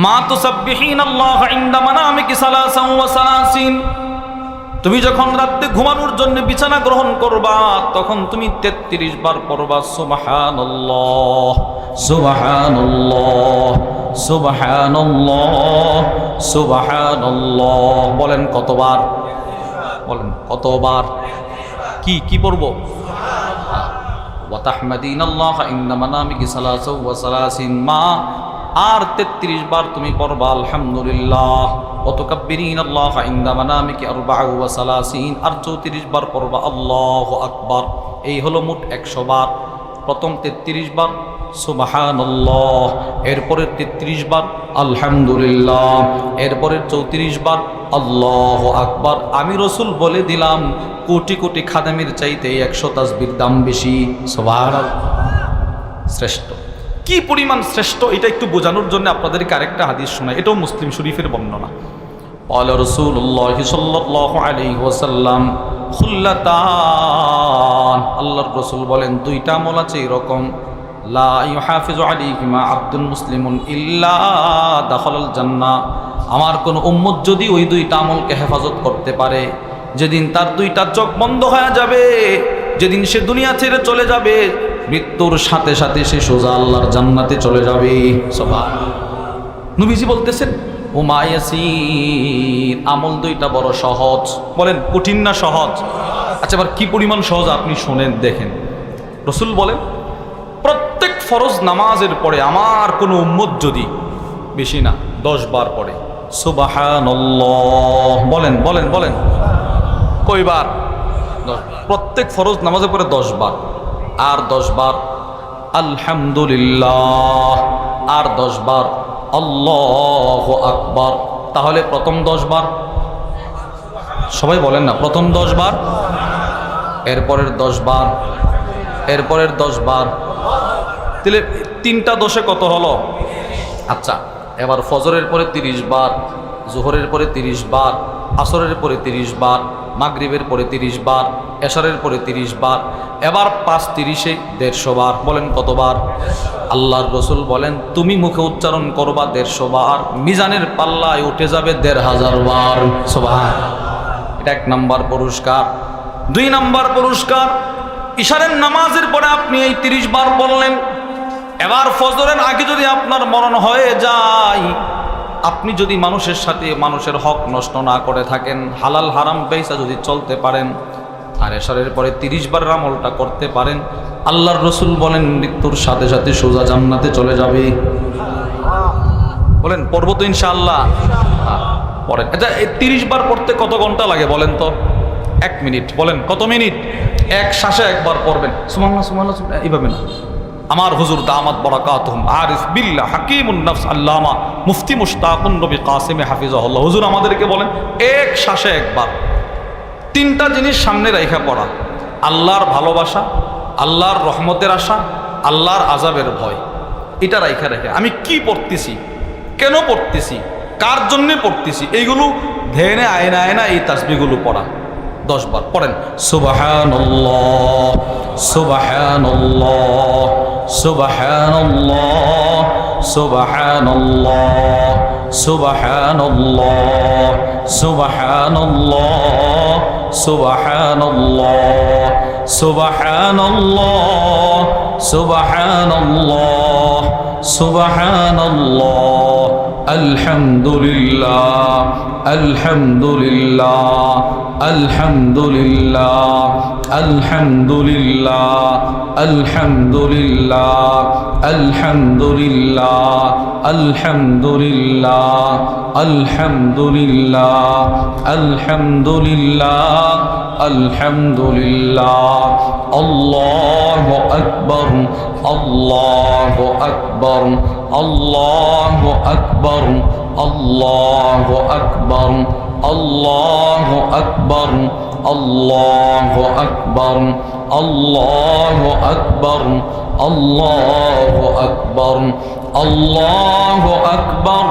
মা তুসাব্বিহিনাল্লাহ ইনদা মানামিকি সালাসান ওয়া সালাসিন, তুমি যখন রাতে ঘুমানোর জন্য বিছানা গ্রহণ করবা তখন তুমি 33 বার পড়বা সুবহানাল্লাহ সুবহানাল্লাহ সুবহানাল্লাহ সুবহানাল্লাহ। বলেন কতবার? বলেন কতবার? কি কি পড়বো? ওয়া তাহমাদিনাল্লাহ ইনদা মানামিকি সালাসান ওয়া সালাসিন, মা আর 33 বার তুমি পড়বা আলহামদুলিল্লাহ। ওয়াতুকাব্বিরিনাল্লাহ ইনদা মানামিকি 34, আর 34 বার পড়বা আল্লাহু আকবার। এই হলো মোট 100 বার। প্রথম 33 বার সুবহানাল্লাহ, এরপরের 33 বার আলহামদুলিল্লাহ, এরপরের 34 বার আল্লাহু আকবার। আমি রসুল বলে দিলাম কোটি কোটি খাদেমের চাইতে 100 তাসবির দাম বেশি। সুবহানাল্লাহ। শ্রেষ্ঠ, কি পরিমাণ শ্রেষ্ঠ এটা একটু বোঝানোর জন্য আপনাদেরকে আরেকটা হাদিস শোনাই, এটাও মুসলিম শরীফের বর্ণনা। قال رسول الله صلى الله عليه وسلم খুল্লাতান, আল্লাহর রাসূল বলেন দুইটা আমল আছে এরকম, লা ইউহাফিজু আলাইহিমা আবদুল মুসলিমুন ইল্লা দাখালাল জান্নাহ। আমার কোন উম্মত যদি ওই দুইটা আমলকে হেফাজত করতে পারে, যেদিন তার দুইটা চোখ বন্ধ হয়ে যাবে, যেদিন সে দুনিয়া ছেড়ে চলে যাবে, মৃত্যুর সাথে সাথে সে সোজা আল্লাহর জান্নাতে চলে যাবে। সুবহানাল্লাহ। নবীজি বলতেছেন ও মায়াসির, আমল দুইটা বড় সহজ। বলেন কঠিন না সহজ? আচ্ছা এবার কি পরিমাণ সহজ আপনি শোনেন দেখেন। রসুল বলেন প্রত্যেক ফরজ নামাজের পরে আমার কোনো উম্মত যদি বেশি না 10 বার পড়ে সুবহানাল্লাহ, বলেন বলেন বলেন, কয়বার? 10। প্রত্যেক ফরজ নামাজের পরে 10 বার, আর 10 বার আলহামদুলিল্লাহ, আর 10 বার আল্লাহু আকবার। তাহলে প্রথম 10 বার, সবাই বলেন না, প্রথম 10 বার, এরপরের 10 বার, এরপরের 10 বার, তাহলে 3টা 10-এ কত হলো? আচ্ছা এবার ফজরের পরে 30 বার, জোহরের পরে 30 বার, আসরের পরে 30 বার, মাগরিবের পরে 30 বার, এশারের পরে 30 বার, এবার 5 30-এ 150 বার। বলেন কতবার? আল্লাহর রসুল বলেন তুমি মুখে উচ্চারণ করবা 150 বার, মিজানের পাল্লায় উঠে যাবে 1500 বার। সুবহানাল্লাহ। এটা 1 নাম্বার পুরস্কার। 2 নাম্বার পুরস্কার, ইশারের নামাজের পরে আপনি এই 30 বার বললেন, এবার ফজরের আগে যদি আপনার মরণ হয়ে যায়, আপনি যদি মানুষের সাথে মানুষের হক নষ্ট না করে থাকেন, হালাল হারাম পয়সা যদি চলতে পারেন, আর এশারের পরে 30 বার আমলটা করতে পারেন, আল্লাহর রসুল বলেন মৃত্যুর সাথে সাথে সোজা জান্নাতে চলে যাবে। বলেন পড়ব তো ইনশাআল্লাহ? পড়েন। আচ্ছা এই 30 বার পড়তে কত ঘন্টা লাগে বলেন তো? 1 মিনিট। বলেন কত মিনিট? এক শ্বাসে একবার পড়বেন সুবহানাল্লাহ সুবহানাল্লাহ, এইভাবে না। আমার হুজুর দামাত বারাকাতুহুম আরিফ বিল্লাহ হাকিমুন নফস আল্লামা মুফতি মুশতাকুন নবী কাসিম হাফিজাহুল্লাহ, হুজুর আমাদেরকে বলেন এক শ্বাসে একবার 3টা জিনিস সামনে রাখা পড়া, আল্লাহর ভালোবাসা, আল্লাহর রহমতের আশা, আল্লাহর আযাবের ভয়। এটা রাখা রেখে আমি কি পড়তেছি, কেন পড়তেছি, কার জন্য পড়তেছি, এইগুলো ধ্যানে আয়না আয়না এই তাসবিহগুলো পড়া 10 বার পড়েন। সুবহানাল্লাহ সুবহানাল্লাহ সুবহানাল্লাহ সুবহানাল্লাহ সুবহানাল্লাহ সুবহানাল্লাহ সুবহানাল্লাহ সুবহানাল্লাহ সুবহানাল্লাহ সুবহানাল্লাহ আলহামদুলিল্লাহ আলহামদুলিল্লাহ আলহামদুলিল্লাহ আলহামদুলিল্লাহ আলহামদুলিল্লাহ আলহামদুলিল্লাহ আলহামদুলিল্লাহ আলহামদুলিল্লাহ আলহামদুলিল্লাহ আলহামদুলিল্লাহ আল্লাহু আকবার আল্লাহু আকবার আল্লাহু আকবার আল্লাহু আকবার আল্লাহু আকবার আল্লাহু আকবার আল্লাহু আকবার আল্লাহু আকবার আল্লাহু আকবার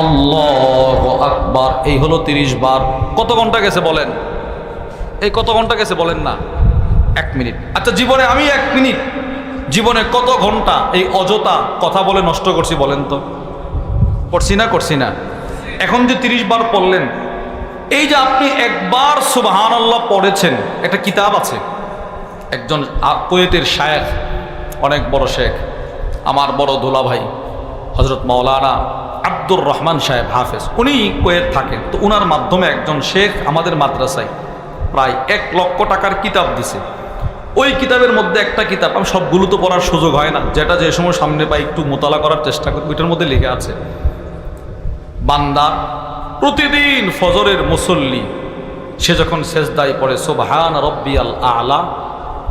আল্লাহু আকবার। এই হলো 30 বার। কত ঘন্টা গেছে বলেন? এই কত ঘন্টা গেছে বলেন না? 1 মিনিট। আচ্ছা জীবনে আমি 1 মিনিট, জীবনে কত ঘন্টা এই অযথা কথা বলে নষ্ট করছি বলেন তো? করছি না করছি না? এখন যে 30 বার পড়লেন, এই যে আপনি একবার সুবহানাল্লাহ পড়েছেন, একটা কিতাব আছে, একজন কুয়েতের শায়েখ, অনেক বড় শেখ, আমার বড় দোলা ভাই হযরত মাওলানা আব্দুর রহমান সাহেব হাফেজ, উনি কুয়েত থাকেন। তো উনার মাধ্যমে একজন শেখ আমাদের মাদ্রাসায় প্রায় 1 লক্ষ টাকার কিতাব দিছে। ওই কিতাবের মধ্যে একটা কিতাব, আমি সবগুলো তো পড়ার সুযোগ হয় না, যেটা যে সময় সামনে পাই একটু মোতালা করার চেষ্টা করি, ওইটার মধ্যে লিখে আছে বান্দা প্রতিদিন ফজরের মুসল্লি সে যখন সেজদায় পড়ে সুবহান রব্বিয়াল আলা,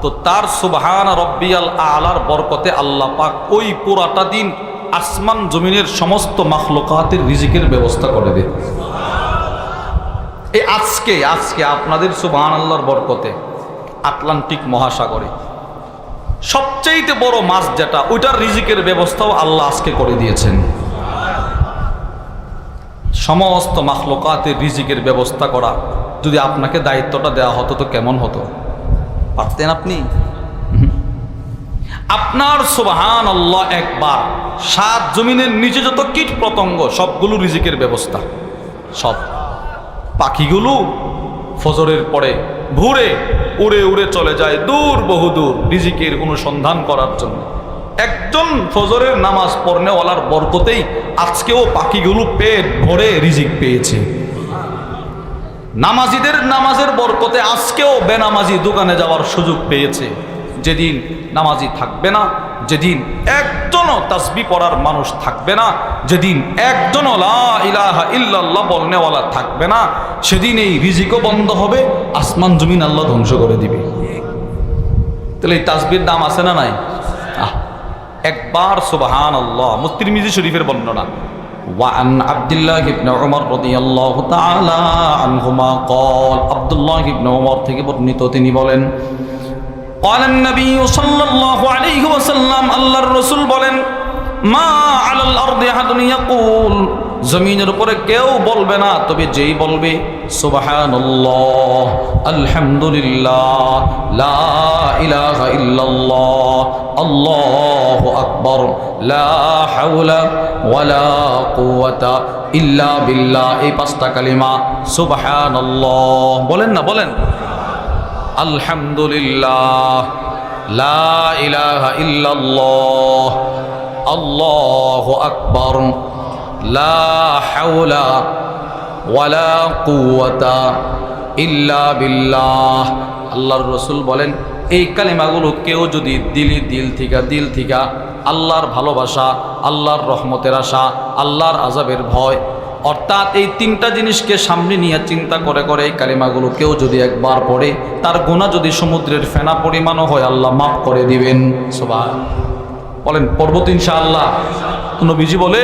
তো তার সুবহান রব্বিয়াল আলার বরকতে আল্লাহ পাক ওই পুরাটা দিন আসমান জমিনের সমস্ত মাখলুকাতের রিজিকের ব্যবস্থা করে দেয়। এই আজকে আপনাদের সুবহানাল্লাহর বরকতে আটলান্টিক মহাসাগরে সবচেয়ে বড় মাছ যেটা, ওইটার রিজিকের ব্যবস্থাও আল্লাহ আজকে করে দিয়েছেন। সমস্ত মাখলুকাতের রিজিকের ব্যবস্থা করা যদি আপনাকে দায়িত্বটা দেওয়া হতো তো কেমন হতো? পারতেন আপনি? আপনার সুবহানাল্লাহ একবার সাত জমিনের নিচে যত কীট পতঙ্গ সবগুলো রিজিকের ব্যবস্থা। সব পাখিগুলো ফজরের পরে ভোরে উড়ে উড়ে চলে যায় দূর বহুদূর রিজিকের অনুসন্ধান করার জন্য। একজন ফজরের নামাজ পড়নেওয়ালার বরকতেই আজকেও পাখিগুলো পেট ভরে রিজিক পেয়েছে। নামাজিদের নামাজের বরকতে আজকেও বেনামাজি দোকানে যাওয়ার সুযোগ পেয়েছে। যেদিন নামাজি থাকবে না, যেদিন একজনও তাসবিহ পড়ার মানুষ থাকবে না, যেদিন একজনও লা ইলাহা ইল্লাল্লাহ বলনেওয়ালা থাকবে না, সেদিন এই রিজিকও বন্ধ হবে, আসমান জমিন আল্লাহ ধ্বংস করে দিবে। তাহলে এই তাসবিহর দাম আছে না নাই? একবার সুবহানাল্লাহ। তিরমিজি শরীফের বর্ণনা, وعن عبد الله بن عمر رضي الله تعالى عنهما قال عبد الله بن عمر থেকে বর্ণিত তিনি বলেন قال النبي صلى الله عليه وسلم আল্লাহর রাসূল বলেন মা আলাল আরদি আহাদুন ইয়াকুল, জমিনের উপরে কেউ বলবে না তবে যেই বলবে সুবহানাল্লাহ আলহামদুলিল্লাহ লা ইলাহা ইল্লাল্লাহ আল্লাহু আকবার লা হাওলা ওয়ালা কুওয়াতা ইল্লা বিল্লাহ, এই পাঁচটা কালিমা সুবহানাল্লাহ বলেন না, বলেন আলহামদুলিল্লাহ লা ইলাহা ইল্লাল্লাহ আল্লাহু আকবার লা হাওলা ওয়ালা কুওয়াতা ইল্লা বিল্লাহ। আল্লাহর রাসূল বলেন এই কালিমাগুলো কেউ যদি দিল থেকে আল্লাহর ভালোবাসা, আল্লাহর রহমতের আশা, আল্লাহর আযাবের ভয়, অর্থাৎ এই তিনটা জিনিসকে সামনে নিয়ে চিন্তা করে এই কালিমাগুলো কেউ যদি একবার পড়ে, তার গুনাহ যদি সমুদ্রের ফেনা পরিমাণও হয় আল্লাহ মাফ করে দিবেন। সুবহান বলেন পড়ব তো ইনশাআল্লাহ। নবীজি বলে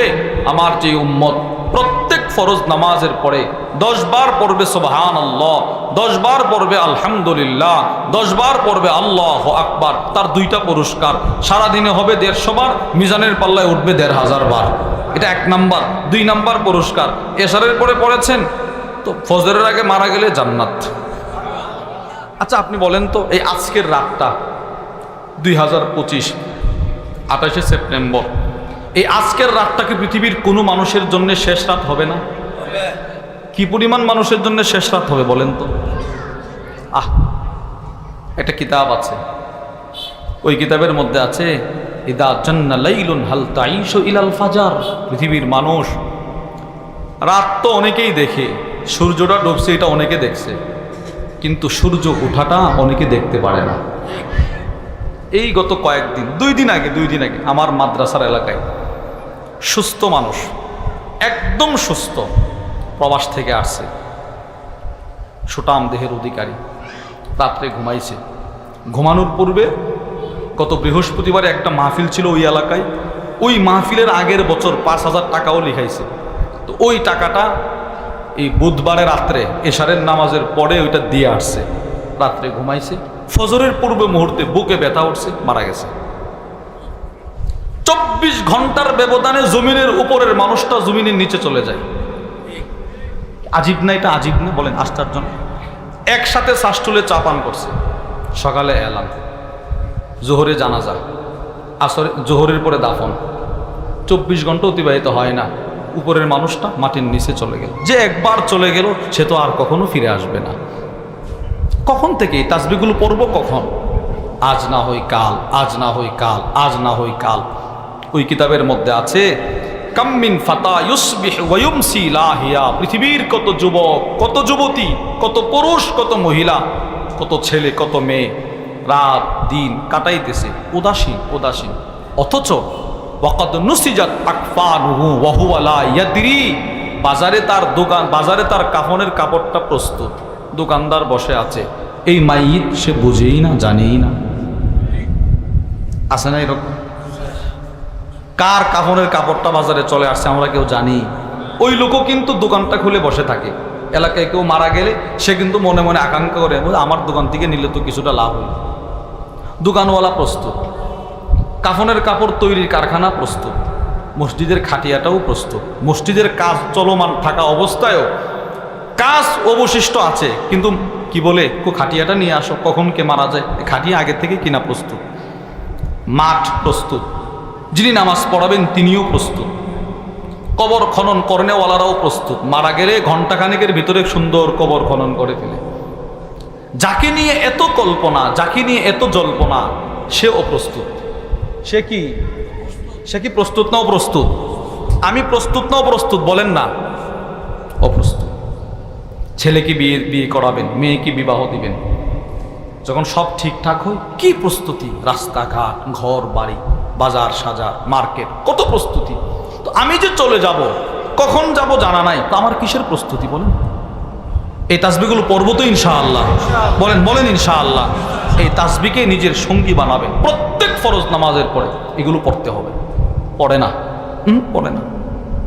আমার যে উম্মত প্রত্যেক ফরজ নামাজের পরে 10 বার পড়বে সুবহানাল্লাহ, 10 বার পড়বে আলহামদুলিল্লাহ, 10 বার পড়বে আল্লাহু আকবার, তার দুইটা পুরস্কার। সারাদিনে হবে 150 বার, মিজানের পাল্লায় উঠবে 1500 বার। এটা 1 নাম্বার। 2 নাম্বার পুরস্কার, এশারের পরে পড়েছেন তো ফজরের আগে মারা গেলে জান্নাত। আচ্ছা আপনি বলেন তো এই আজকের রাতটা 2025 28শে সেপ্টেম্বর, এই আজকের রাতটা কি পৃথিবীর কোনো মানুষের জন্য শেষ রাত হবে না? কি পরিমাণ মানুষের জন্য শেষ রাত হবে বলেন তো? একটা কিতাব আছে, ওই কিতাবের মধ্যে আছে ইদা জান্না লাইলুন হাল তাইশু ইলাল ফাজার। পৃথিবীর মানুষ রাত তো অনেকেই দেখে, সূর্যটা ডুবছে এটা অনেকে দেখছে, কিন্তু সূর্য ওঠাটা অনেকে দেখতে পারে না। এই গত কয়েকদিন 2 দিন আগে আমার মাদ্রাসার এলাকায় সুস্থ মানুষ, একদম সুস্থ, প্রবাস থেকে আসছে, সুটাম দেহের অধিকারী, রাত্রে ঘুমাইছে। ঘুমানোর পূর্বে গত বৃহস্পতিবারে একটা মাহফিল ছিল ওই এলাকায়, ওই মাহফিলের আগের বছর 5000 টাকাও লিখাইছে। তো ওই টাকাটা এই বুধবারে রাত্রে এশারের নামাজের পরে ওইটা দিয়ে আসছে। রাত্রে ঘুমাইছে, ফজরের পূর্বে মুহূর্তে বুকে ব্যথা উঠছে, মারা গেছে। 24 ঘন্টার ব্যবধানে জমিনের উপরের মানুষটা জমিনের নিচে চলে যায়। আজীব না এটা? আজীব না? বলেন আশ্চর্য না? একসাথে শ্বাসটুলে চা পান করছে, সকালে এলাম, জোহরে জানাজা, আসরে জোহরের পরে দাফন, 24 ঘন্টা অতিবাহিত হয় না, উপরের মানুষটা মাটির নিচে চলে গেল। যে একবার চলে গেল সে তো আর কখনো ফিরে আসবে না। কখন থেকে এই তাসবিহগুলো পড়ব? কখন? আজ না হই কাল, আজ না হই কাল, আজ না হই কাল। ওই কিতাবের মধ্যে আছে কাম্মিন ফাতা ইউসবিহু ওয়া ইউমসি লাহিয়া। পৃথিবীর কত যুবক, কত যুবতী, কত পুরুষ, কত মহিলা, কত ছেলে, কত মেয়ে রাত দিন কাটাইতেছে উদাসীন, অথচ ওয়াকাদ নুসিজাত আকফানুহু ওয়া হুয়া লা ইয়াদরি। বাজারে তার কাফনের কাপড়টা প্রস্তুত, দোকানদার বসে আছে, এই মাইয়িত সে বুঝেই না, জানেই না। আছে না এরকম? কার কাফনের কাপড়টা বাজারে চলে আসছে আমরা কেউ জানি, ওই লোকও কিন্তু দোকানটা খুলে বসে থাকে, এলাকায় কেউ মারা গেলে সে কিন্তু মনে মনে আকাঙ্ক্ষা করে আমার দোকান থেকে নিলে তো কিছুটা লাভ হল। দোকানওয়ালা প্রস্তুত, কাফনের কাপড় তৈরির কারখানা প্রস্তুত, মসজিদের খাটিয়াটাও প্রস্তুত, মসজিদের কাজ চলমান থাকা অবস্থায়ও কাজ অবশিষ্ট আছে, কিন্তু কি বলে খাটিয়াটা নিয়ে আসো, কখন কে মারা যায়, খাটিয়া আগের থেকে কিনা প্রস্তুত, মাঠ প্রস্তুত, যিনি নামাজ পড়াবেন তিনিও প্রস্তুত, কবর খনন করনেওয়ালারাও প্রস্তুত, মারা গেলে ঘণ্টাখানেকের ভিতরে সুন্দর কবর খনন করে ফেলে। যাকে নিয়ে এত কল্পনা, যাকে নিয়ে এত জল্পনা, সে অপ্রস্তুত। সে কি প্রস্তুত নাও প্রস্তুত? আমি প্রস্তুত নাও প্রস্তুত? বলেন না, অপ্রস্তুত। ছেলেকে বিয়ে করাবেন, মেয়েকে বিবাহ দিবেন, যখন সব ঠিকঠাক হয় কি প্রস্তুতি, রাস্তাঘাট, ঘর বাড়ি, বাজার সাজার, মার্কেট, কত প্রস্তুতি। তো আমি যে চলে যাব, কখন যাব জানা নাই, তো আমার কিসের প্রস্তুতি বলেন? এই তাসবিহগুলো পড়বো তো ইনশাআল্লাহ, বলেন ইনশাআল্লাহ। এই তাসবিহকে নিজের সঙ্গী বানাবেন প্রত্যেক ফরজ নামাজের পরে, এগুলো পড়তে হবে। পড়ে না, পড়ে না।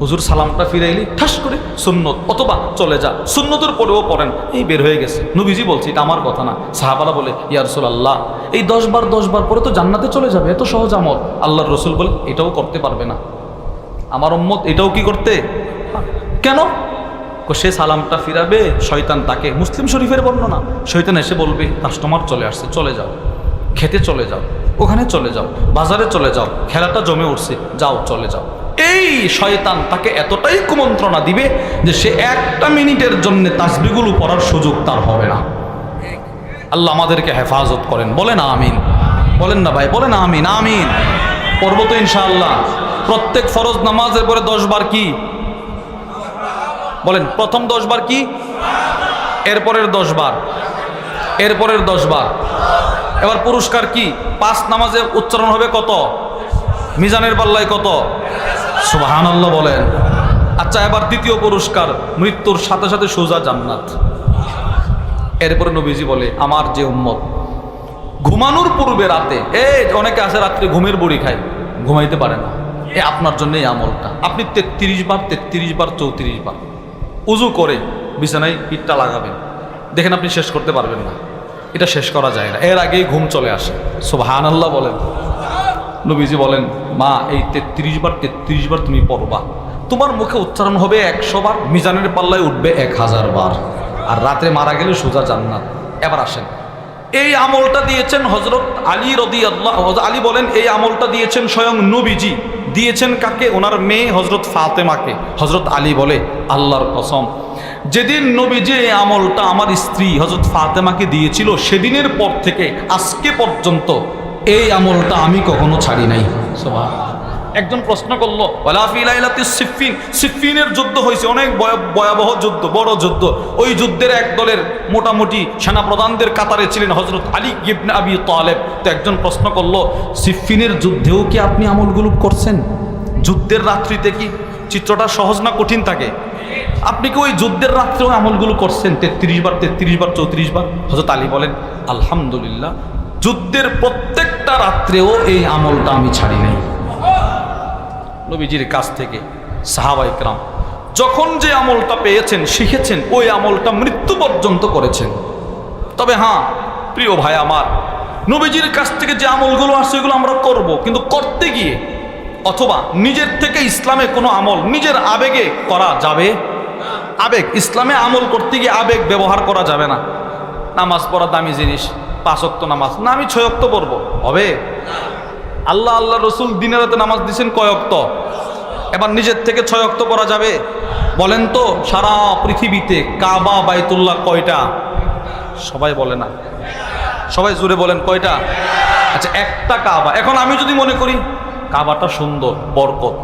হুজুর সালামটা ফিরাইলি ঠাস করে সুন্নত, অথবা চলে যা, সুন্নতের পরেও পড়েন, এই বের হয়ে গেছে। নবীজি বলছে, এটা আমার কথা না। সাহাবারা বলে, ইয়া রাসূলুল্লাহ, এই 10 বার পরে তো জান্নাতে চলে যাবে, এত সহজ আমল। আল্লাহর রসুল বলে, এটাও করতে পারবে না আমার উম্মত, এটাও কি করতে? কেন? সে সালামটা ফিরাবে, শয়তান তাকে, মুসলিম শরীফের বর্ণনা, শয়তান এসে বলবে, কাস্টমার চলে আসছে, চলে যাও, খেতে চলে যাও, ওখানে চলে যাও, বাজারে চলে যাও, খেলাটা জমে উঠছে, যাও চলে যাও। এই শয়তান তাকে এতটাই কুমন্ত্রণা দিবে যে সে একটা মিনিটের জন্য তাসবিহগুলো পড়ার সুযোগ তার হবে না। আল্লাহ আমাদেরকে হেফাজত করেন, বলেন আমিন। বলেন না ভাই, বলেন আমিন। আমিন পড়ব তো ইনশাআল্লাহ। প্রত্যেক ফরজ নামাজের পরে 10 বার কি বলেন? প্রথম 10 বার কি, এরপরের 10 বার, এরপরের 10 বার। এবার পুরস্কার কি? 5 নামাজে উচ্চারণ হবে কত? মিজানের পাল্লায় কত? সুবহানাল্লাহ বলেন। আচ্ছা, এবার দ্বিতীয় পুরস্কার, মৃত্যুর সাথে সাথে সোজা জান্নাত। এরপরে নবীজি বলে, আমার যে উম্মত ঘুমানোর পূর্বে রাতে, অনেকে আছে রাত্রে ঘুমের বড়ি খায়, ঘুমাইতে পারে না, আপনার জন্য এই আমলটা। আপনি 33 বার 34 বার উজু করে বিছানায় পিঠটা লাগাবেন, দেখেন আপনি শেষ করতে পারবেন না। এটা শেষ করা যায় না, এর আগেই ঘুম চলে আসে। সুবহানাল্লাহ বলেন। নবীজি বলেন, মা, এই 33 বার তুমি পড়বা, তোমার মুখে উচ্চারণ হবে 100 বার, মিজানের পাল্লায় উঠবে 1000 বার, আর রাতে মারা গেলে সোজা জান্নাত। এবার আসেন, এই আমলটা দিয়েছেন হযরত আলী রাদিয়াল্লাহু। আলী বলেন, এই আমলটা দিয়েছেন স্বয়ং নবীজি। দিয়েছেন কাকে? ওনার মেয়ে হযরত ফাতেমাকে। হযরত আলী বলে, আল্লাহর কসম, যেদিন নবীজি এই আমলটা আমার স্ত্রী হযরত ফাতেমাকে দিয়েছিল, সেদিনের পর থেকে আজকে পর্যন্ত এই আমলটা আমি কখনো ছাড়ি নাই। সুবহানাল্লাহ। একজন প্রশ্ন করলো, ওয়ালা ফি লাইলাতিস সিফফিন, সিফফিনের যুদ্ধ হয়েছে, অনেক ভয়াবহ যুদ্ধ, বড় যুদ্ধ। ওই যুদ্ধের এক দলের মোটামুটি সেনাপ্রধানদের কাতারে ছিলেন হযরত আলী ইবনে আবি তালেব। তো একজন প্রশ্ন করলো, সিফফিনের যুদ্ধেও কি আপনি আমলগুলো করছেন? যুদ্ধের রাত্রিতে কি চিত্রটা সহজ না কঠিন থাকে? আপনি কি ওই যুদ্ধের রাত্রেও আমলগুলো করছেন 33 বার 34 বার? হযরত আলী বলেন, আলহামদুলিল্লাহ, যুদ্ধের প্রত্যেকটা রাত্রেও এই আমলটা আমি ছাড়ি নাই। নবীজির কাছ থেকে সাহাবায়ে কেরাম যখন যে আমলটা পেয়েছেন, শিখেছেন, ওই আমলটা মৃত্যু পর্যন্ত করেছেন। তবে হ্যাঁ প্রিয় ভাই আমার, নবীজির কাছ থেকে যে আমলগুলো আসছে এগুলো আমরা করব, কিন্তু করতে গিয়ে অথবা নিজের থেকে ইসলামে কোনো আমল নিজের আবেগে করা যাবে? আবেগ, ইসলামে আমল করতে গিয়ে আবেগ ব্যবহার করা যাবে না। নামাজ পড়া দামি জিনিস, 5 ওয়াক্ত নামাজ না, আমি 6 ওয়াক্ত পড়বো, হবে? আল্লাহ রসুল দিনের রাতে নামাজ দিয়েছেন কয় ওয়াক্ত? এবার নিজের থেকে 6 ওয়াক্ত পড়া যাবে? বলেন তো, সারা পৃথিবীতে কাবা বাইতুল্লাহ কয়টা? সবাই বলে না, সবাই জুড়ে বলেন কয়টা? আচ্ছা, একটা কাবা। এখন আমি যদি মনে করি কাবাটা সুন্দর, বরকত,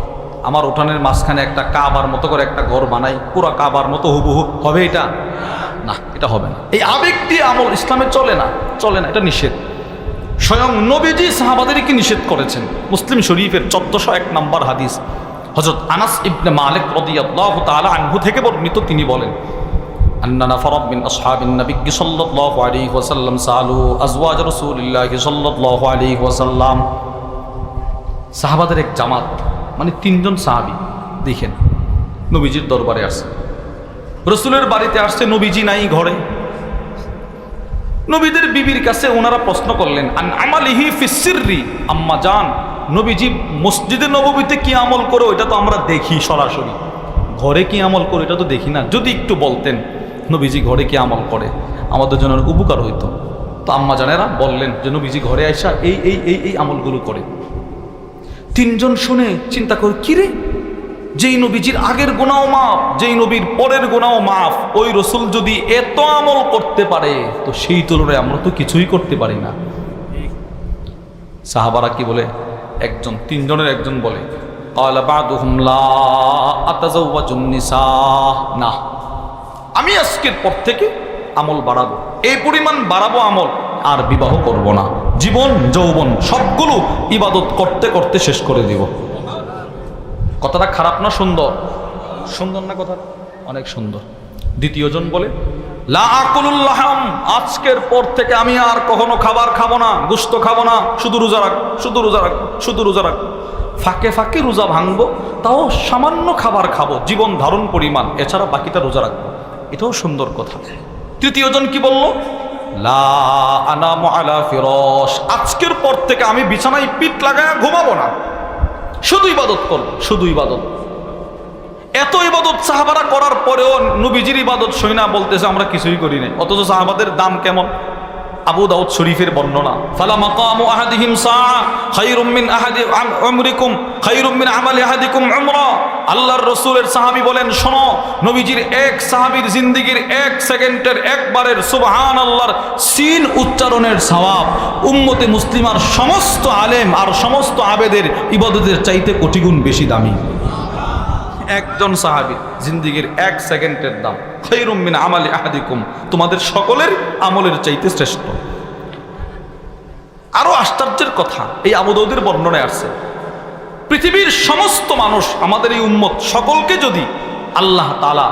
আমার উঠানের মাঝখানে একটা কাবার মতো করে একটা ঘর বানাই, পুরো কাবার মতো হুবহু, হবে এটা? না, এটা হবে না। এই আবেগ দিয়ে আমল ইসলামে চলে না, এটা নিষেধ। স্বয়ং নবীজি সাহাবাদেরকে নিষেধ করেছেন। মুসলিম শরীফের 1401 নম্বর হাদিস, হযরত আনাস ইবনে মালিক রাদিয়াল্লাহু তাআলা আনহু থেকে বর্ণিত, তিনি বলেন, আন্না নাফারাম মিন আসহাবিন নবী সাল্লাল্লাহু আলাইহি ওয়াসাল্লাম সালু আজওয়াজ রাসূলিল্লাহ সাল্লাল্লাহু আলাইহি ওয়াসাল্লাম। সাহাবাদের এক জামাত, মানে 3 জন সাহাবী, দেখেন নবীজির দরবারে আসে। রসুলের বাড়িতে আসছে, নবীজি নাই ঘরে। নবীদের বিবির কাছে ওনারা প্রশ্ন করলেন, আন আমালিহি ফিস সিররি, আম্মা জান, নবীজি মসজিদে নববীতে কি আমল করে ওইটা তো আমরা দেখি সরাসরি, ঘরে কি আমল করে এটা তো দেখি না, যদি একটু বলতেন নবীজি ঘরে কি আমল করে আমাদের জন্য উপকার হইতো। তো আম্মা জানেরা বললেন যে নবীজি ঘরে আইসা এই এই এই এই আমলগুলো করে। তিনজন শুনে চিন্তা করে, কিরে, যেই নবীজির আগের গুনাহ মাফ, যেই নবীর পরের গুনাহ মাফ, ওই রসুল যদি এত আমল করতে পারে তো সেই তুলনায় আমরা তো কিছুই করতে পারি না। সাহাবারা কি বলে, একজন, তিনজনের একজন বলে, ক্বালা বা'দুহুম লা আতাযাওয়াজুন নিসা, না, আমি আজকের পর থেকে আমল বাড়াবো, এই পরিমাণ বাড়াবো আমল, আর বিবাহ করব না, জীবন যৌবন সবগুলো ইবাদত করতে করতে শেষ করে দিব। কথাটা খারাপ না সুন্দর? সুন্দর না কথাটা? অনেক সুন্দর। দ্বিতীয়জন বলে, লা আকুলুল লাহাম, আজকের পর থেকে আমি আর কখনো খাবার খাবো না, গোশত খাবো না, শুধু রোজা রাখ, শুধু রোজা রাখ, শুধু রোজা রাখ, ফাঁকে ফাঁকে রোজা ভাঙবো, তাও সামান্য খাবার খাবো জীবন ধারণ পরিমাণ, এছাড়া বাকিটা রোজা রাখবো। এটাও সুন্দর কথা। তৃতীয়জন কি বলল, লা আনামু আলা ফিরাশ, আজকের পর থেকে আমি বিছানায় পিঠ লাগায় ঘুমাবো না, শুধু ইবাদত করবো, শুধু ইবাদত। এত ইবাদত সাহাবারা করার পরেও নবীজির ইবাদত সইনা বলতেছে আমরা কিছুই করি নাই, অথচ সাহাবাদের দাম কেমন। আবু দাউদ শরীফের বর্ণনা, ফালা মাকামু আহাদিহিম সাআ খায়রুম মিন আহাদি উমরিকুম খায়রুম মিন আমালি আহাদিকুম উমরা। আল্লাহর রাসূলের সাহাবী বলেন, শোনো, নবীজির এক সাহাবীর জিন্দেগীর এক সেকেন্ডের একবারের সুবহানাল্লাহর সিন উচ্চারণের সওয়াব উম্মতে মুসলিমার সমস্ত আলেম আর সমস্ত আবেদের ইবাদতের চাইতে কোটি গুণ বেশি দামি। একজন সাহাবীর জিন্দেগীর এক সেকেন্ডের দাম খায়রুম মিন আমালি আহাদিকুম, তোমাদের সকলের আমলের চাইতে শ্রেষ্ঠ। আরো আশ্চর্যের কথা, এই আবু দাউদের বর্ণনায় আসছে, পৃথিবীর সমস্ত মানুষ, আমাদের এই উম্মত সকলকে যদি আল্লাহ তাআলা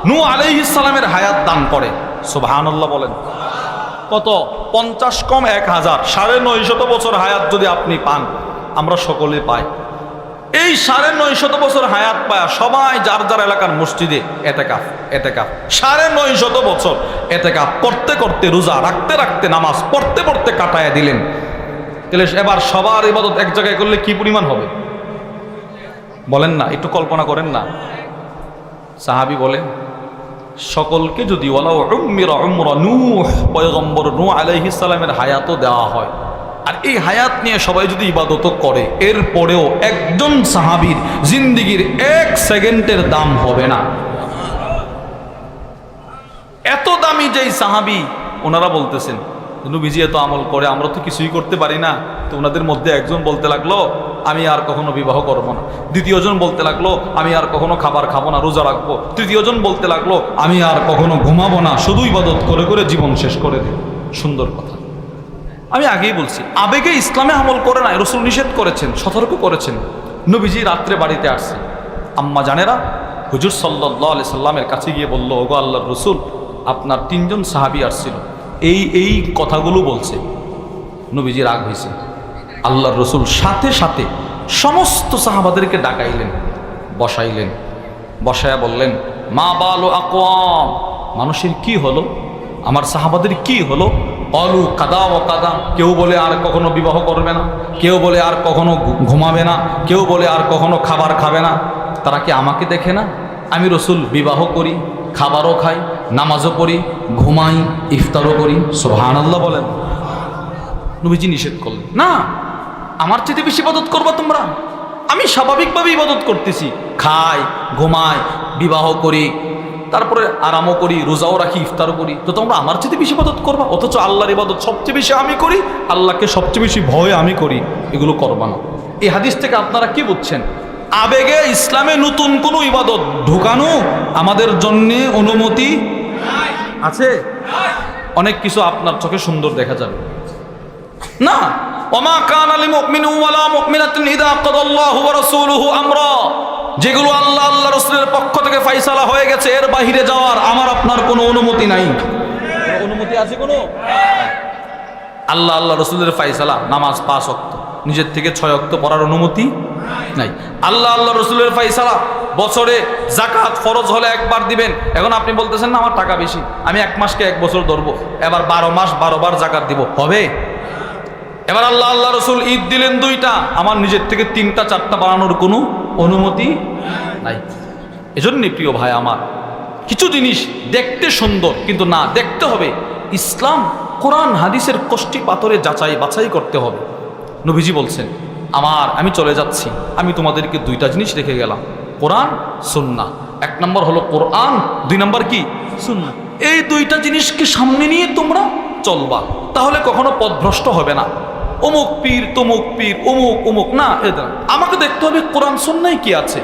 নূহ আলাইহিস সালামের হায়াত দান করে, সুবহানাল্লাহ বলেন, কত? 50 কম 1000, 950 বছর হায়াত যদি আপনি পান, আমরা সকলে পাই। এই 950 বছর হায়াত পায়া সবাই যার যার এলাকার মসজিদে এতেকাফ, এতেকাফ 950 বছর এতেকাফ করতে করতে, রোজা রাখতে রাখতে, নামাজ পড়তে পড়তে কাটায় দিলেন, তাহলে এবার সবার ইবাদত এক জায়গায় করলে কি পরিমাণ হবে বলেন না, একটু কল্পনা করেন না। সাহাবী বলেন, সকলকে যদি ওয়ালাউ উম্মিরা উমরা নূহ, পয়গম্বর নূহ আলাইহিস সালামের হায়াতও দেওয়া হয়, আর এই হায়াত নিয়ে সবাই যদি ইবাদত করে, এরপরেও একজন সাহাবীর জিন্দেগীর এক সেকেন্ডের দাম হবে না। এত দামি যেই সাহাবী, ওনারা বলতেছেন নবীজি এত আমল করে, আমরা তো কিছুই করতে পারি না। তো ওনাদের মধ্যে একজন বলতে লাগলো, আমি আর কখনো বিবাহ করব না। দ্বিতীয়জন বলতে লাগলো, আমি আর কখনো খাবার খাবো না, রোজা রাখবো। তৃতীয়জন বলতে লাগলো, আমি আর কখনো ঘুমাবো না, শুধু ইবাদত করে করে জীবন শেষ করে দেব। সুন্দর কথা। আমি আগেই বলছি, আবেগে ইসলামে আমল করে না, রাসূল নিষেধ করেছেন, সতর্ক করেছেন। নবীজি রাত্রে বাড়িতে আসছে, আম্মা জানেরা হুজুর সাল্লাল্লাহু আলাইহি সাল্লামের কাছে গিয়ে বলল, ওগো আল্লাহর রাসূল, আপনার 3 জন সাহাবী আসছিল, এই কথাগুলো বলছে। নবীজি রাগ হয়েছে। আল্লাহর রাসূল সাথে সাথে সমস্ত সাহাবাদেরকে ডাকাইলেন, বসাইলেন, বসায়া বললেন, মা বালু আকওয়াম, মানুষের কি হলো, আমার সাহাবাদের কি হলো? অলু কাদা ও কাদা, কেউ বলে আর কখনো বিবাহ করবে না, কেউ বলে আর কখনো ঘুমাবে না, কেউ বলে আর কখনো খাবার খাবে না। তারা কি আমাকে দেখে না? আমি রাসূল বিবাহ করি, খাবারও খাই, নামাজও পড়ি, ঘুমাই, ইফতারও করি। সুবহানাল্লাহ বলেন। নবীজি নিষেধ করলেন, না, আমার চেয়ে বেশি ইবাদত করবা তোমরা? আমি স্বাভাবিকভাবে ইবাদত করতেছি, খাই, ঘুমাই, বিবাহ করি, তারপরে আরামও করি, রোজাও রাখি, ইফতারও করি, তো তোমরা আমার চেয়ে বেশি ইবাদত করবা? অথচ আল্লাহর ইবাদত সবচেয়ে বেশি আমি করি, আল্লাহকে সবচেয়ে বেশি ভয় আমি করি, এগুলো করবা না। এই হাদিস থেকে আপনারা কি বুঝছেন? আবেগে ইসলামে নতুন কোনো ইবাদত ঢুকানো আমাদের জন্য অনুমতি আছে? অনেক কিছু আপনার চোখে সুন্দর দেখা যাবে না। ওমা কানা লিল মুমিনিন ওয়ালা মুমিনাতিন ইযা কাদাল্লাহু ওয়া রাসূলুহু আমরা, যেগুলো আল্লাহ আল্লাহ রাসূলের পক্ষ থেকে ফয়সালা হয়ে গেছে, এর বাইরে যাওয়ার আমার আপনার কোনো অনুমতি নাই। অনুমতি আছে কোনো? আল্লাহ আল্লাহ রাসূলের ফয়সালা, নামাজ 5 ওয়াক্ত, নিজের থেকে 6 ওয়াক্ত পড়ার অনুমতি নাই। আল্লাহ আল্লাহ রাসূলের ফয়সালা, বছরে যাকাত ফরজ হলে একবার দিবেন, এখন আপনি বলতেছেন না আমার টাকা বেশি, আমি 1 মাসকে 1 বছর ধরবো, এবার 12 মাস 12 বার যাকাত দিব, হবে? এবার আল্লাহ রসুল ঈদ দিলেন 2টা, আমার নিজের থেকে 3টা 4টা বানানোর কোনো অনুমতি নাই। এজন্য প্রিয় ভাই আমার, কিছু জিনিস দেখতে সুন্দর কিন্তু না, দেখতে হবে ইসলাম কোরআন হাদিসের কষ্টি পাথরে যাচাই বাছাই করতে হবে। নবীজি বলছেন আমি চলে যাচ্ছি, আমি তোমাদেরকে 2টা জিনিস রেখে গেলাম, কোরআন সুন্নাহ। 1 নম্বর হলো কোরআন, 2 নম্বর কি সুন্নাহ। এই 2টা জিনিসকে সামনে নিয়ে তোমরা চলবা, তাহলে কখনো পথভ্রষ্ট হবে না। অমুক পীর তমুক পীর অমুক অমুক না, আমাকে দেখতে হবে কোরআন সুন্নাহয় কি আছে,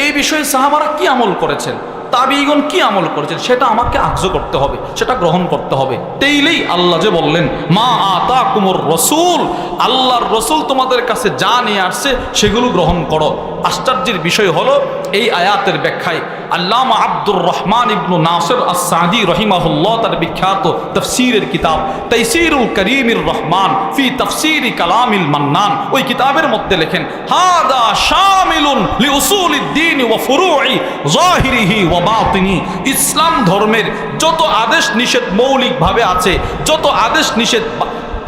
এই বিষয়ে সাহাবারা কি আমল করেছেন, তাবিঈগণ কি আমল করেছেন, সেটা আমাকে আখজ করতে হবে, সেটা গ্রহণ করতে হবে। তেইলেই আল্লাহ যে বললেন মা আতাকুমুর রাসূল, আল্লাহর রসুল তোমাদের কাছে যা নিয়ে আসছে সেগুলো গ্রহণ করো। আশ্চর্যের বিষয় হলো এই আয়াতের ব্যাখ্যায় আল্লামা আব্দুর রহমান ইবনু নাসির আস-সাদি রহিমাহুল্লাহ তার বিখ্যাত তাফসীরের কিতাব তাইসিরুল করিমির রহমান ফি তাফসীরি কালামিল মান্নান, ওই কিতাবের মধ্যে লেখেন হাদা শামিলুন লিউসুলিদ দ্বীন ওয়া ফুরুই যাহিরিহি ওয়া বাতিনি। ইসলাম ধর্মের যত আদেশ নিষেধ মৌলিকভাবে আছে, যত আদেশ নিষেধ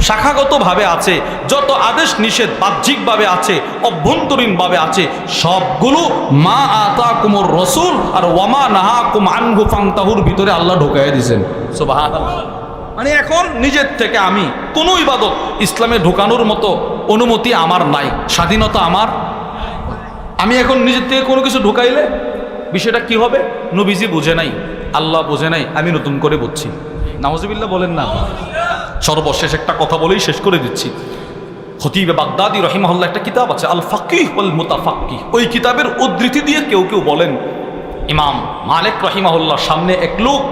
শাখাগতভাবে আছে, যত আদেশ নিষেধ বাহ্যিকভাবে আছে, অভ্যন্তরীণভাবে আছে, সবগুলো মা আতাকুমুর রাসূল আর ওয়ামা নাহাকুম আনহু ফান্তাহুর ভিতরে আল্লাহ ঢুকাইয়া দিয়েছেন। সুবহানাল্লাহ। মানে এখন নিজের থেকে আমি কোনো ইবাদত ইসলামে ঢুকানোর মতো অনুমতি আমার নাই, স্বাধীনতা আমার। আমি এখন নিজের থেকে কোনো কিছু ঢুকাইলে বিষয়টা কি হবে? নবীজি বুঝে নাই, আল্লাহ বুঝে নাই, আমি নতুন করে বুঝছি। নাউজুবিল্লাহ বলেন না। সর্বশেষ একটা কথা বলেই শেষ করে দিচ্ছি। খতিবে বাগদাদি রহিমাহুল্লাহ একটা কিতাব আছে আল ফাকিহ ওয়াল মুতাফাক্কিহ, ওই কিতাবের উদ্ধৃতি দিয়ে কেউ কেউ বলেন ইমাম মালিক রহিমাহুল্লাহর সামনে এক লোক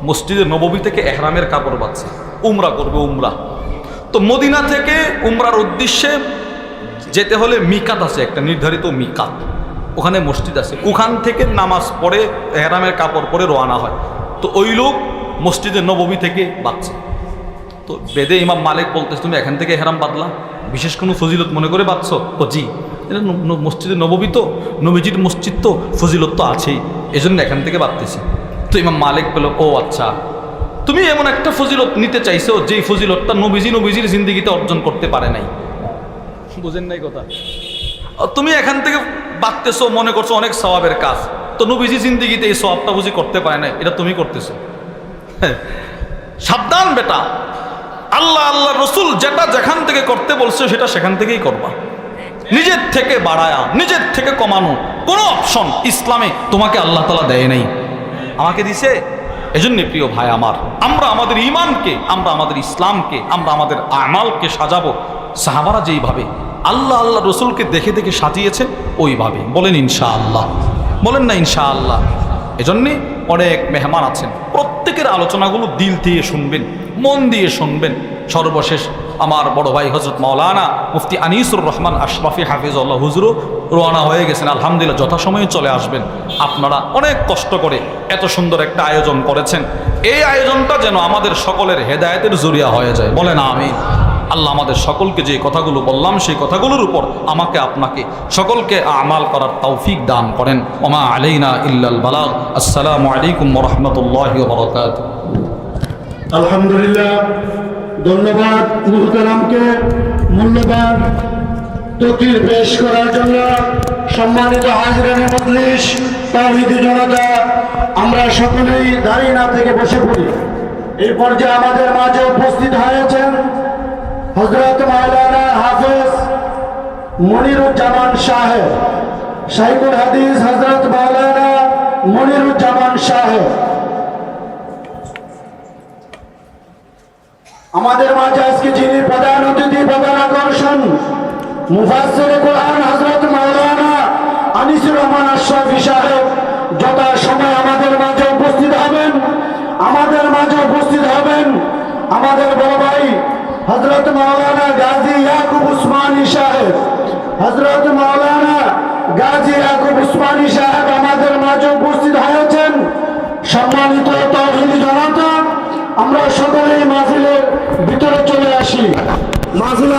মসজিদে নববী থেকে এহরামের কাপড় বাঁধছে, উমরা করবে, উমরা। তো মদিনা থেকে উমরার উদ্দেশ্যে যেতে হলে মিকাত আছে, একটা নির্ধারিত মিকাত, ওখানে মসজিদ আছে, ওখান থেকে নামাজ পড়ে এহরামের কাপড় পরে রওনা হয়। তো ওই লোক মসজিদে নববী থেকে বাঁধছে। তো বেদে ইমাম মালিক বলতেছে তুমি এখান থেকে এহরাম বাঁধলা, বিশেষ কোনো ফজিলত মনে করে বাঁধছো? ও জি, এটা মসজিদে নববী তো, নবীজির মসজিদ তো, ফজিলত তো আছেই, এজন্য এখান থেকে বাঁধতেছি। তো ইমাম মালিক বলল ও আচ্ছা, তুমি এমন একটা ফজিলত নিতে চাইছো যেই ফজিলতটা নবীজির জিন্দিগিতে অর্জন করতে পারে নাই। বুঝেন নাই কথা? তুমি এখান থেকে বাঁধতেছো, মনে করছো অনেক সওয়াবের কাজ, তো নবীজি জিন্দিগিতে এই সওয়াবটা বুঝি করতে পারে নাই, এটা তুমি করতেছো। সাবধান বেটা, আল্লাহ রসুল যেটা যেখান থেকে করতে বলছে সেটা সেখান থেকেই করবা। নিজের থেকে বাড়ায়া, নিজের থেকে কমানো কোনো অপশন ইসলামে তোমাকে আল্লাহ তাআলা দেয় নাই, আমাকে দিছে। এজন্য প্রিয় ভাই আমার, আমরা আমাদের ঈমানকে, আমরা আমাদের ইসলামকে, আমরা আমাদের আমালকে সাজাবো সাহাবারা যেইভাবে আল্লাহ রসুলকে দেখে দেখে সাজিয়েছেন ওইভাবে। বলেন ইনশাআল্লাহ, বলেন না ইনশাআল্লাহ। এজন্যে অনেক মেহমান আছেন, প্রত্যেকের আলোচনাগুলো দিল দিয়ে শুনবেন, মন দিয়ে শুনবেন। সর্বশেষ আমার বড় ভাই হযরত মাওলানা মুফতি আনিসুর রহমান আশরাফি হাফিজুল্লাহ হুজুরও রওনা হয়ে গেছেন, আলহামদুলিল্লাহ যথাসময়ে চলে আসবেন। আপনারা অনেক কষ্ট করে এত সুন্দর একটা আয়োজন করেছেন, এই আয়োজনটা যেন আমাদের সকলের হেদায়েতের জরিয়া হয়ে যায়। বলেন আমিন। আল্লাহ আমাদের সকলকে যে কথাগুলো বললাম সেই কথাগুলোর উপর আমাকে আপনাকে সকলকে আমাল করার তৌফিক দান করেন। ওমা আলাইনা ইল্লাল বালাগ। আসসালামু আলাইকুম ওয়া রাহমাতুল্লাহি ওয়া বারাকাতুহু। আলহামদুলিল্লাহ, ধন্যবাদ মুহতারামকে মূল্যবান তকরির পেশ করার জন্য। সম্মানিত হাজিরানে মজলিস, তাওহীদি জনতা, আমরা সকলেই দাঁড়িয়ে না থেকে বসে পড়ি। এই পর্যায়ে আমাদের মাঝে উপস্থিত হয়েছেন হযরত মাওলানা হাফেজ মনিরুজ্জামান সাহেব, শাইখুল হাদিস হযরত মাওলানা মনিরুজ্জামান সাহেব। আমাদের মাঝে আজকে যিনি প্রধান অতিথি, প্রধান আকর্ষণ, মুফাসসিরে কোরআন হযরত মাওলানা আনিসুর রহমান আশরাফি সাহেব যথা সময় আমাদের মাঝে উপস্থিত হবেন। আমাদের মাঝে উপস্থিত হবেন আমাদের বড় ভাই হযরত মাওলানা গাজী ইয়াকুব উসমানী সাহেব। হযরত মাওলানা গাজী ইয়াকুব উসমানী সাহেব আমাদের মাঝে উপস্থিত হয়েছেন। সম্মানিত তাওহীদি জনতা, আমরা সকলেই মাহফিলের ভিতরে চলে আসি। মাহফিল